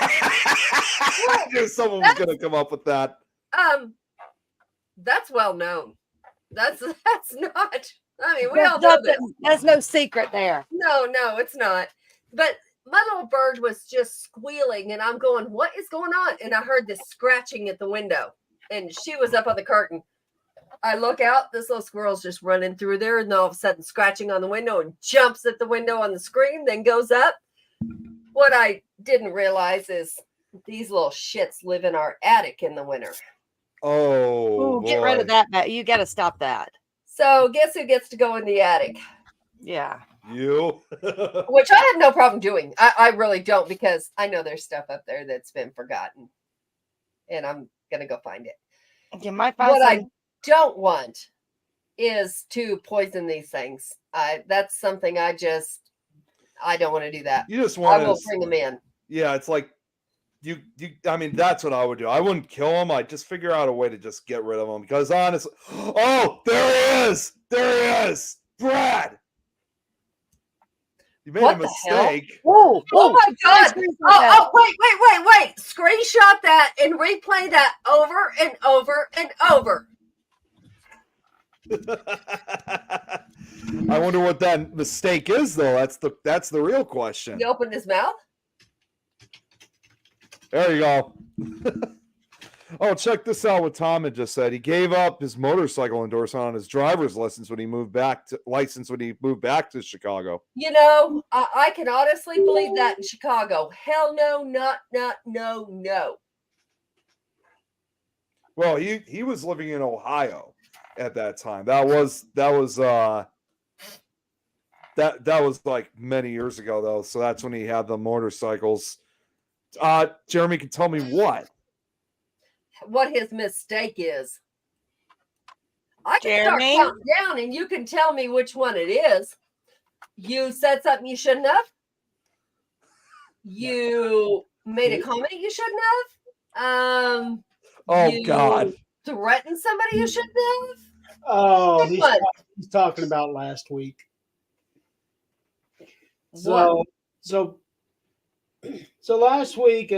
I knew someone was going to come up with that. That's well known. That's not. I mean, we all know this. There's no secret there. No, it's not. But my little bird was just squealing, and I'm going, "What is going on?" And I heard this scratching at the window, and she was up on the curtain. I look out, this little squirrel's just running through there, and all of a sudden scratching on the window and jumps at the window on the screen, then goes up. What I didn't realize is these little shits live in our attic in the winter. Oh, get rid of that, Matt. You got to stop that. So guess who gets to go in the attic? Yeah. You. Which I have no problem doing. I really don't, because I know there's stuff up there that's been forgotten. And I'm going to go find it. You might find what I don't want is to poison these things. That's something I don't want to do that. You just want I will bring them in. Yeah, it's like you I mean, that's what I would do. I wouldn't kill them. I'd just figure out a way to just get rid of them, because honestly, oh, there he is, Brad. You made a mistake. Oh my God. Wait. Screenshot that and replay that over and over and over. I wonder what that mistake is, though. That's the real question. He opened his mouth. There you go. Oh, check this out. What Tom had just said. He gave up his motorcycle endorsement on his driver's license when he moved back to Chicago. You know, I can honestly believe that in Chicago. Hell no, no. Well, he was living in Ohio at that time. That was like many years ago, though. So that's when he had the motorcycles. Jeremy can tell me what his mistake is. I can Jeremy? start counting down and you can tell me which one it is. You said something you shouldn't have. You made a comment you shouldn't have. Oh God! Threatened somebody you shouldn't have. Oh, he's talking about last week. So last week,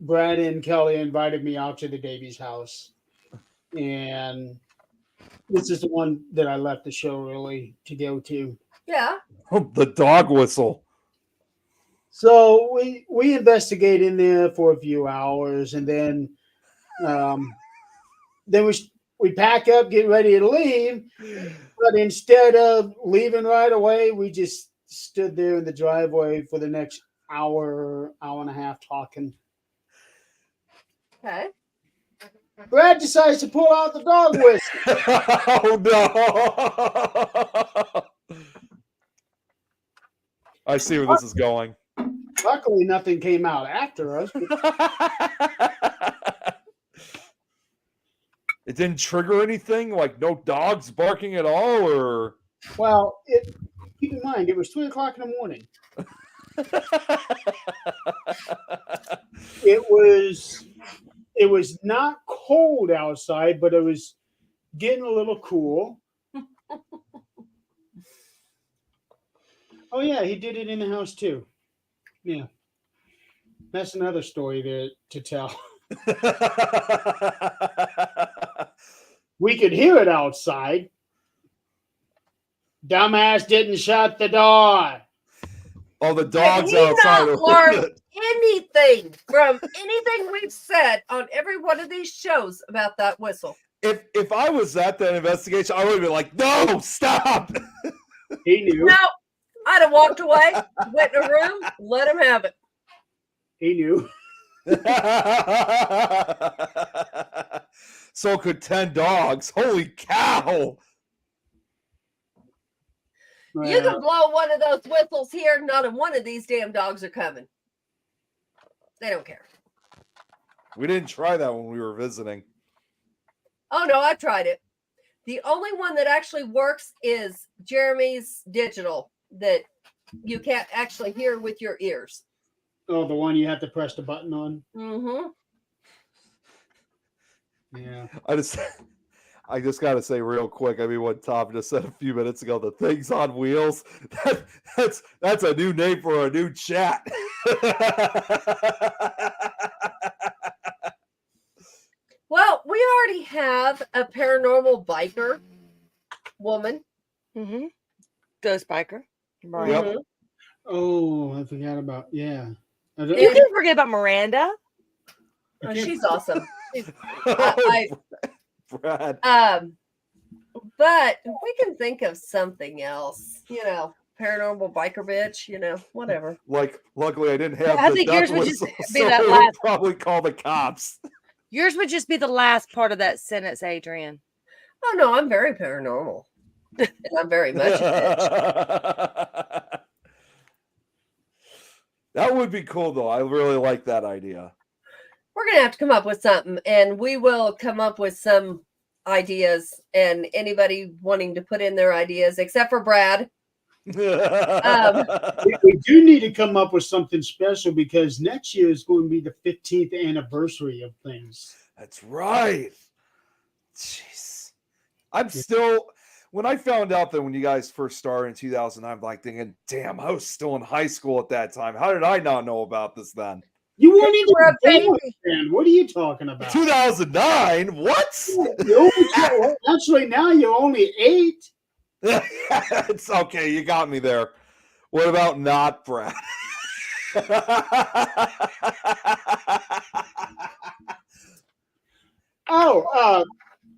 Brad and Kelly invited me out to the Davies house, and this is the one that I left the show early to go to. Yeah. Oh, the dog whistle. So we investigate in there for a few hours, and then we pack up, get ready to leave. But instead of leaving right away, we just stood there in the driveway for the next hour and a half talking. Okay. Brad decides to pull out the dog whistle. Oh no! I see where this is going. Luckily, nothing came out after us. It didn't trigger anything, like no dogs barking at all, or Well, keep in mind it was 3 o'clock in the morning. It was not cold outside, but it was getting a little cool. Oh yeah, he did it in the house too. Yeah, that's another story to tell. We could hear it outside. Dumbass didn't shut the door. Oh, the dog's Did he outside. not learn anything from anything we've said on every one of these shows about that whistle? If I was at that investigation, I would have been like, "No, stop!" He knew. No, I'd have walked away, went in a room, let him have it. He knew. So could 10 dogs. Holy cow! You can blow one of those whistles here, none of one of these damn dogs are coming. They don't care. We didn't try that when we were visiting. Oh no, I tried it. The only one that actually works is Jeremy's digital that you can't actually hear with your ears. Oh, the one you have to press the button on. Mm-hmm. Yeah. I just got to say real quick. I mean, what Tom just said a few minutes ago, the things on wheels. That's a new name for a new chat. Well, we already have a paranormal biker woman. Mm-hmm. Ghost biker. Right. Yep. Oh, I forgot about You can forget about Miranda. Oh, she's awesome. Brad. But we can think of something else. Paranormal biker bitch. Whatever. Like, luckily, I didn't have. I think yours would just be that so last. Probably call the cops. Yours would just be the last part of that sentence, Adrian. Oh no, I'm very paranormal. And I'm very much a bitch. That would be cool, though. I really like that idea. We're going to have to come up with something, and we will come up with some ideas, and anybody wanting to put in their ideas, except for Brad. We do need to come up with something special because next year is going to be the 15th anniversary of things. That's right. Jeez. I'm still... When I found out that when you guys first started in 2009, I'm like thinking, damn, I was still in high school at that time. How did I not know about this then? You weren't even a baby then. What are you talking about? 2009? What? Actually, now you're only 8. It's okay. You got me there. What about not, Brad?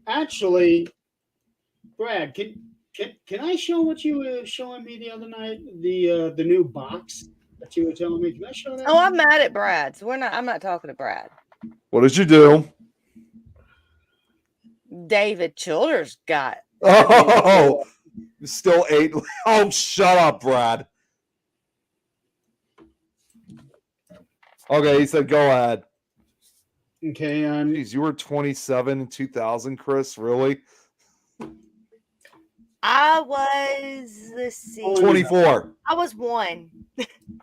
Actually, Brad, can I show what you were showing me the other night? The new box that you were telling me. Can I show that? Oh, I'm mad at Brad. So I'm not talking to Brad. What did you do? David Childers got. Oh, still 8. Oh, shut up, Brad. Okay, he said go ahead. Okay. Jeez, you were 27 in 2000, Chris. Really? I was, let's see. 24. I was 1.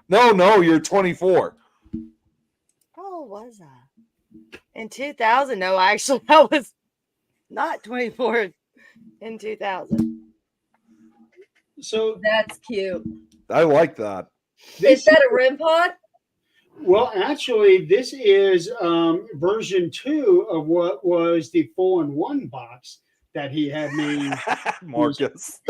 No, you're 24. Oh, was I? In 2000? No, actually, I was not 24 in 2000. So that's cute. I like that. Is that a REM pod? Well, actually, this is version 2 of what was the 4-in-1 box that he had me Marcus.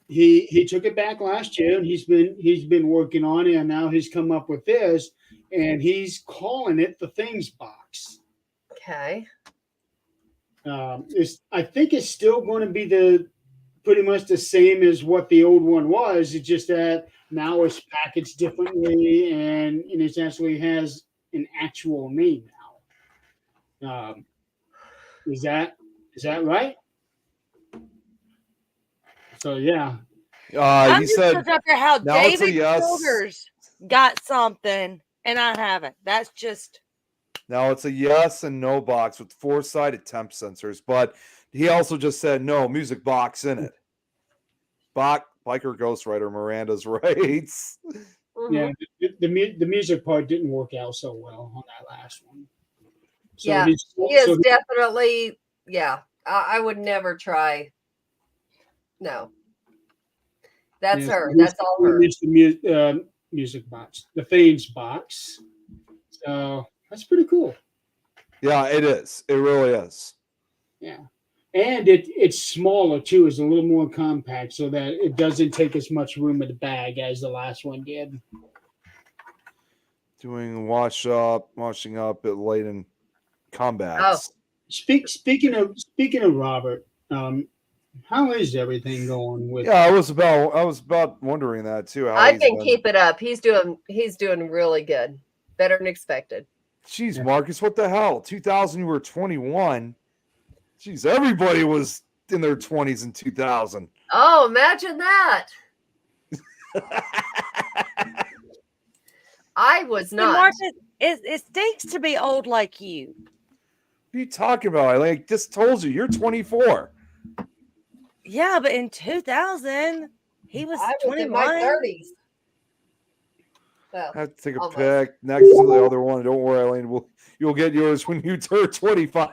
he took it back last year, and he's been working on it, and now he's come up with this, and he's calling it the Things Box. Okay. I think it's still going to be pretty much the same as what the old one was. It's just that now it's packaged differently, and it actually has an actual name now. Is that right? So yeah. I'm He just said looking up here how now it's a David yes. Childers got something and I haven't. That's just Now it's a yes and no box with 4-sided temp sensors, but he also just said no music box in it. Biker Ghostwriter Miranda's rights. Yeah, the music part didn't work out so well on that last one. So yeah, he is definitely. Yeah, I would never try. No, that's her. That's all her. The music box, the Things Box. So that's pretty cool. Yeah, it is. It really is. Yeah. And it's smaller too. It's a little more compact, so that it doesn't take as much room in the bag as the last one did. Doing washing up at Layton combats. Oh. Speaking of Robert, how is everything going with? Yeah, I was about wondering that too. I think keep it up. He's doing really good. Better than expected. Jeez, Marcus, what the hell? 2000, you were 21. Jeez, everybody was in their 20s in 2000. Oh, imagine that. I was not. Marcus, it stinks to be old like you. What are you talking about? I like just told you, you're 24. Yeah, but in 2000, he was 21. In my 30s. Well, I have to take a pic next to the other one. Don't worry, Eileen. You'll get yours when you turn 25.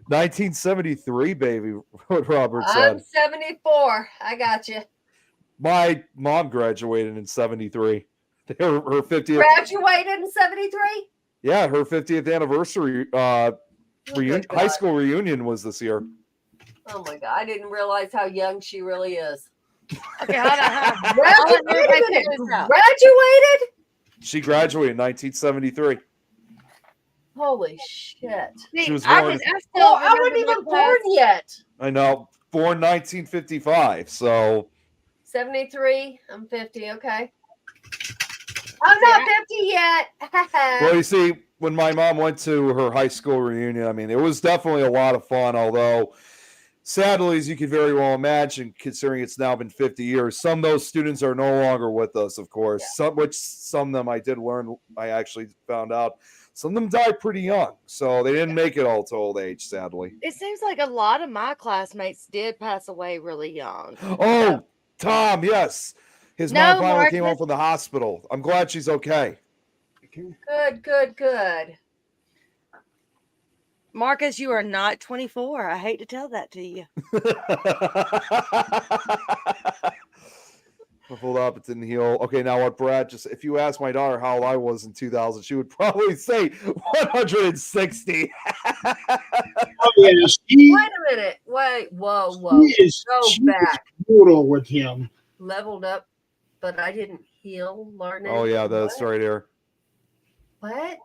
1973, baby. What Robert said. I'm 74. I got you. My mom graduated in 73. Her 50th. Graduated in 73? Yeah, her 50th anniversary high school reunion was this year. Oh my God! I didn't realize how young she really is. Okay, hold on. Graduated? She graduated in 1973. Holy shit! She was I born. wasn't even born yet. I know, born 1955. So 73. I'm 50. Okay. I'm not 50 yet. well, you see, when my mom went to her high school reunion, I mean, it was definitely a lot of fun. Although, sadly, as you can very well imagine, considering it's now been 50 years, some of those students are no longer with us. Of course, some of them I did learn. I actually found out. Some of them died pretty young, so they didn't make it all to old age, sadly. It seems like a lot of my classmates did pass away really young. Oh, Tom, yes. His mom finally came home from the hospital. I'm glad she's okay. Good. Marcus, you are not 24. I hate to tell that to you. Hold up, it didn't heal. Okay, now what, Brad? Just if you ask my daughter how old I was in 2000, she would probably say 160. Oh, yeah, Wait a minute. Wait. Whoa. Go back. Brutal with him. Leveled up, but I didn't heal. Learn it. Oh yeah, that's right here. What?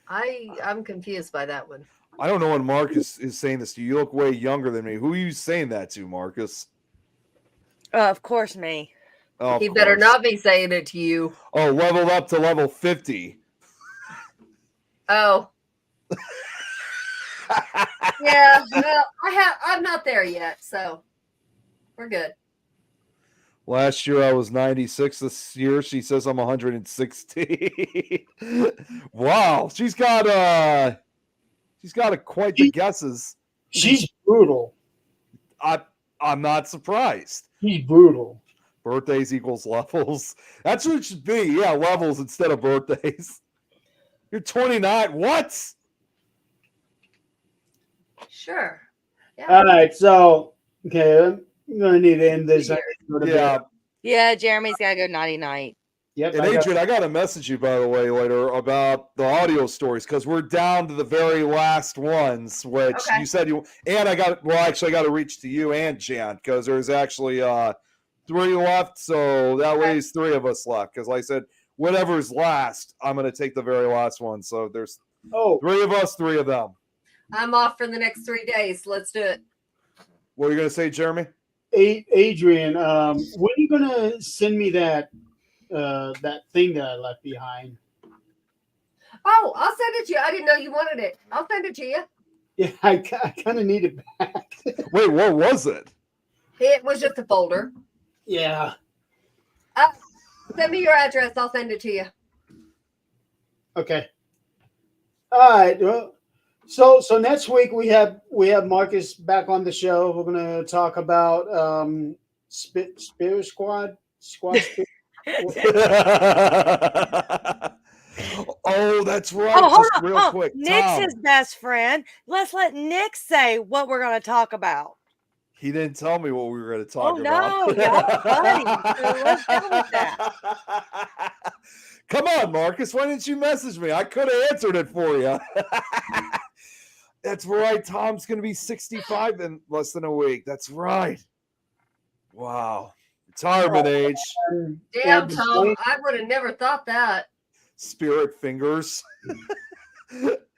I'm confused by that one. I don't know when Marcus is saying this to you. You look way younger than me. Who are you saying that to, Marcus? Of course, me. Oh, He better not be saying it to you. Oh, leveled up to level 50. Oh. Yeah, well, I'm not there yet, so we're good. Last year I was 96. This year she says I'm 160. Wow, she's got quite the guesses. She's brutal. I'm not surprised. She's brutal. Birthdays equals levels. That's what it should be. Yeah, levels instead of birthdays. You're 29. What? Sure. Yeah. All right, so okay, I'm gonna need to end this. Yeah. Yeah, Jeremy's gotta go nighty night. Yep. And Adrian, I got to message you, by the way, later about the audio stories because we're down to the very last ones, which you said you. And I got to reach to you and Jan because there's actually 3 left, so that leaves 3 of us left. Because, like I said, whatever's last, I'm going to take the very last one. So there's 3 of us, 3 of them. I'm off for the next 3 days. Let's do it. What are you going to say, Jeremy? Adrian, when are you going to send me that thing that I left behind? Oh, I'll send it to you. I didn't know you wanted it. I'll send it to you. Yeah, I kind of need it back. Wait, what was it? It was just a folder. Yeah. Send me your address. I'll send it to you. Okay. All right. Well, so next week we have Marcus back on the show. We're going to talk about Spirit Squad. Spirit. Oh, that's right. Oh, hold Just on. real quick. Nick's Tom, his best friend. Let's let Nick say what we're going to talk about. he didn't tell me what we were going to talk No, about. y'all funny. So let's go with that. Come on, Marcus. Why didn't you message me? I could have answered it for you. That's right. Tom's going to be 65 in less than a week. That's right. Wow. Retirement age. Damn, Tom. I would have never thought that. Spirit fingers.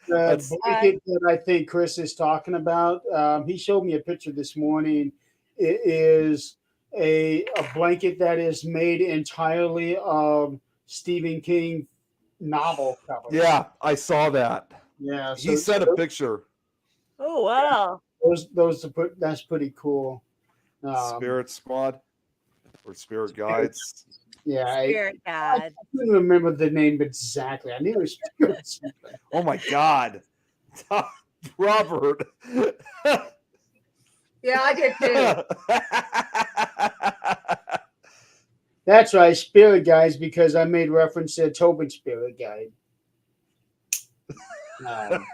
The blanket that I think Chris is talking about, he showed me a picture this morning. It is a blanket that is made entirely of Stephen King novel covers. Yeah, I saw that. Yeah, He sent a picture. Oh, wow. That's pretty cool. Spirit Squad or Spirit Guides. Yeah, Spirit Guide. I couldn't remember the name exactly. I knew it was Spirit. Oh my God, Robert. Yeah, I did too. That's right, Spirit Guides, because I made reference to Tobin's Spirit Guide.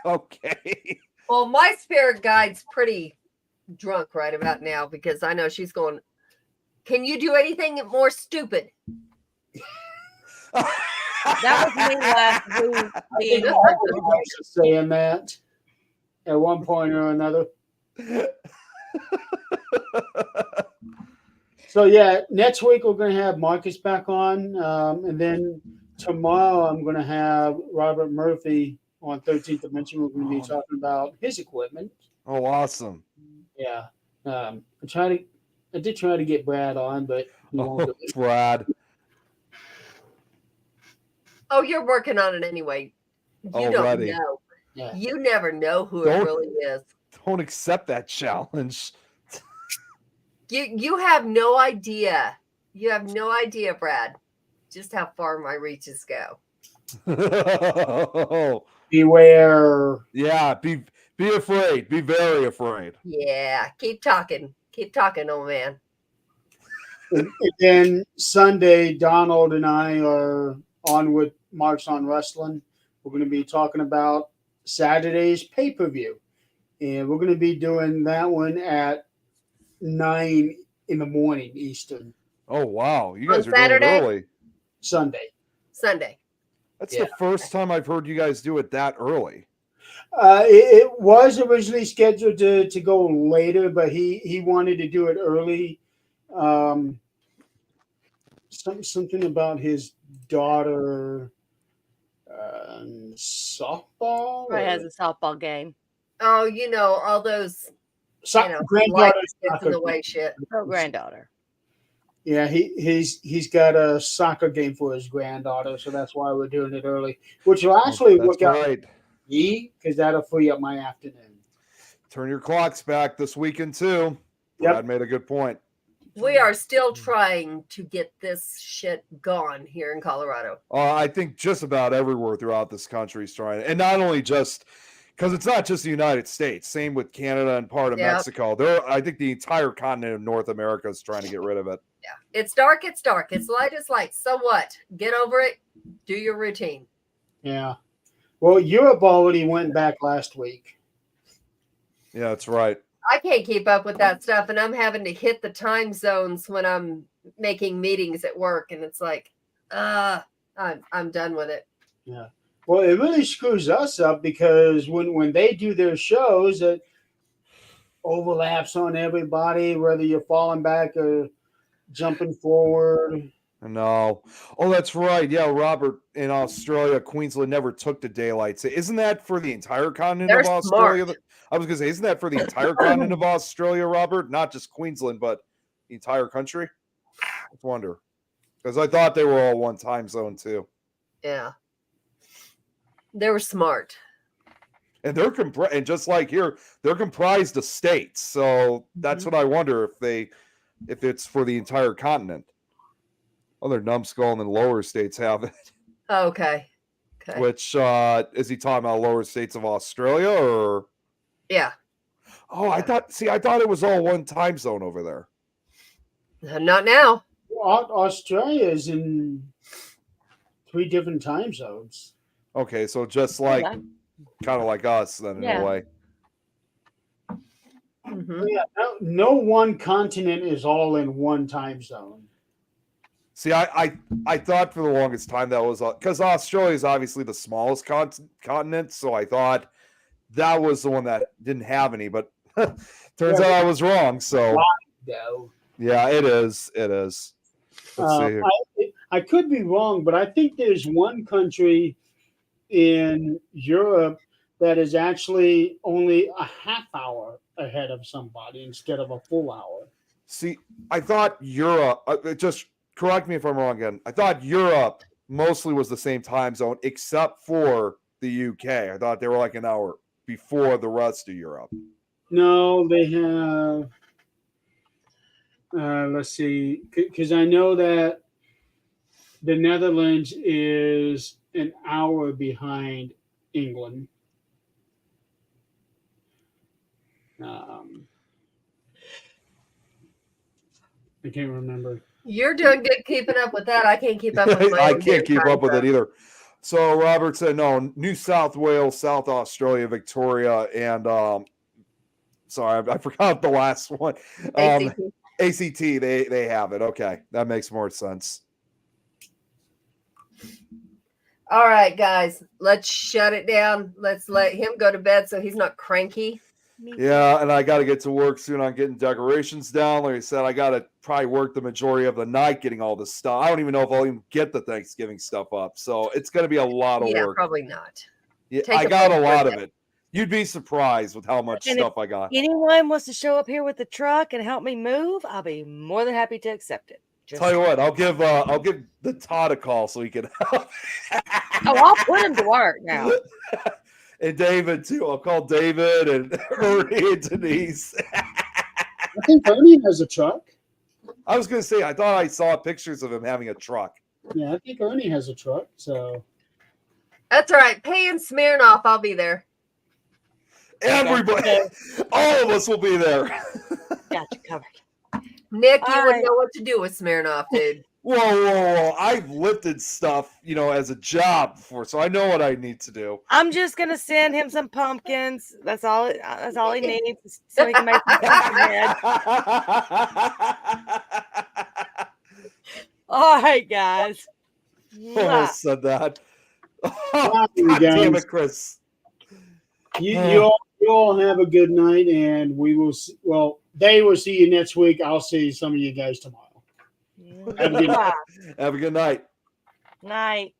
Okay. Well, my spirit guide's pretty drunk right about now because I know she's going, can you do anything more stupid? That was me last week. Saying that at one point or another. So yeah, next week we're going to have Marcus back on, and then tomorrow I'm going to have Robert Murphy on 13th Dimension. We're going to be talking about his equipment. Oh, awesome! Yeah, I did try to get Brad on, but he won't do it. Brad. Oh, you're working on it anyway. You don't know. Yeah. You never know who it really is. Don't accept that challenge. You have no idea. You have no idea, Brad, just how far my reaches go. Beware. Yeah, be afraid. Be very afraid. Yeah, keep talking. Keep talking, old man. And then Sunday, Donald and I are on with Marks on Wrestling. We're going to be talking about Saturday's pay-per-view. And we're going to be doing that one at 9 in the morning Eastern. Oh, wow. You guys On are Saturday? doing it early. Sunday. That's the first time I've heard you guys do it that early. It was originally scheduled to go later, but he wanted to do it early. Something about his daughter softball. Probably has a softball game. Oh, you know, all those Granddaughter life gets in the way shit. Her granddaughter. Yeah, he's got a soccer game for his granddaughter, so that's why we're doing it early, which will actually work out right. because that'll free up my afternoon. Turn your clocks back this weekend too. Brad made a good point. We are still trying to get this shit gone here in Colorado. I think just about everywhere throughout this country is trying, and not only just because it's not just the United States. Same with Canada and part of Mexico. I think the entire continent of North America is trying to get rid of it. Yeah, it's dark. It's dark. It's light. It's light. So what? Get over it. Do your routine. Yeah. Well, Europe already went back last week. Yeah, that's right. I can't keep up with that stuff, and I'm having to hit the time zones when I'm making meetings at work, and it's like, I'm done with it. Yeah. Well, it really screws us up because when they do their shows, it overlaps on everybody, whether you're falling back or jumping forward. No. Oh, that's right. Yeah, Robert, in Australia, Queensland never took the daylight. So isn't that for the entire continent They're of Australia? smart. I was going to say, isn't that for the entire continent of Australia, Robert? Not just Queensland, but the entire country? I wonder. Because I thought they were all one time zone, too. Yeah. They were smart. And they're and just like here, they're comprised of states. So that's what I wonder if it's for the entire continent. Other numbskull and the lower states have it. Okay. Which is he talking about lower states of Australia or? Yeah. Oh, I thought it was all one time zone over there. Not now. Australia is in 3 different time zones. Okay, so just like kind of like us then in a way. Yeah, no one continent is all in one time zone. See, I thought for the longest time that was because Australia is obviously the smallest continent, so I thought that was the one that didn't have any, but turns out I was wrong. So yeah, it is. Let's see here. I could be wrong, but I think there's one country in Europe that is actually only a half hour ahead of somebody instead of a full hour. See, I thought Europe, just correct me if I'm wrong again. I thought Europe mostly was the same time zone except for the UK. I thought they were like an hour before the rest of Europe. No, they have, let's see, because I know that the Netherlands is an hour behind England. I can't remember. You're doing good keeping up with that. I can't keep up with my I own can't keep time up with it zone. either. So Robert said no, New South Wales, South Australia, Victoria, and sorry, I forgot the last one. ACT, they have it. Okay, that makes more sense. All right, guys, let's shut it down. Let's let him go to bed so he's not cranky. Yeah, and I got to get to work soon on getting decorations down. Like I said, I got to probably work the majority of the night getting all this stuff. I don't even know if I'll even get the Thanksgiving stuff up. So it's going to be a lot of Yeah, work. probably not. Yeah, Take I a got a break lot with of it. it. You'd be surprised with how much And stuff if I got. anyone wants to show up here with the truck and help me move, I'll be more than happy to accept it. Tell you what, I'll give the Todd a call so he can help. I'll put him to work now. And David too. I'll call David and Ernie and Denise. I think Ernie has a truck. I was gonna say I thought I saw pictures of him having a truck. Yeah, I think Ernie has a truck. So That's all right. Pay in Smirnoff. I'll be there. Everybody, all of us will be there. Got you covered. Nick, you All wouldn't right. know what to do with Smirnoff, dude. Whoa. I've lifted stuff, as a job before, so I know what I need to do. I'm just gonna send him some pumpkins. That's all. That's all he needs, so he can make some pumpkin head. All right, guys. Almost said that. Bye, you God damn guys. it, Chris. You all have a good night, and we will. They will see you next week. I'll see some of you guys tomorrow. Have a good night. Have a good night. Night.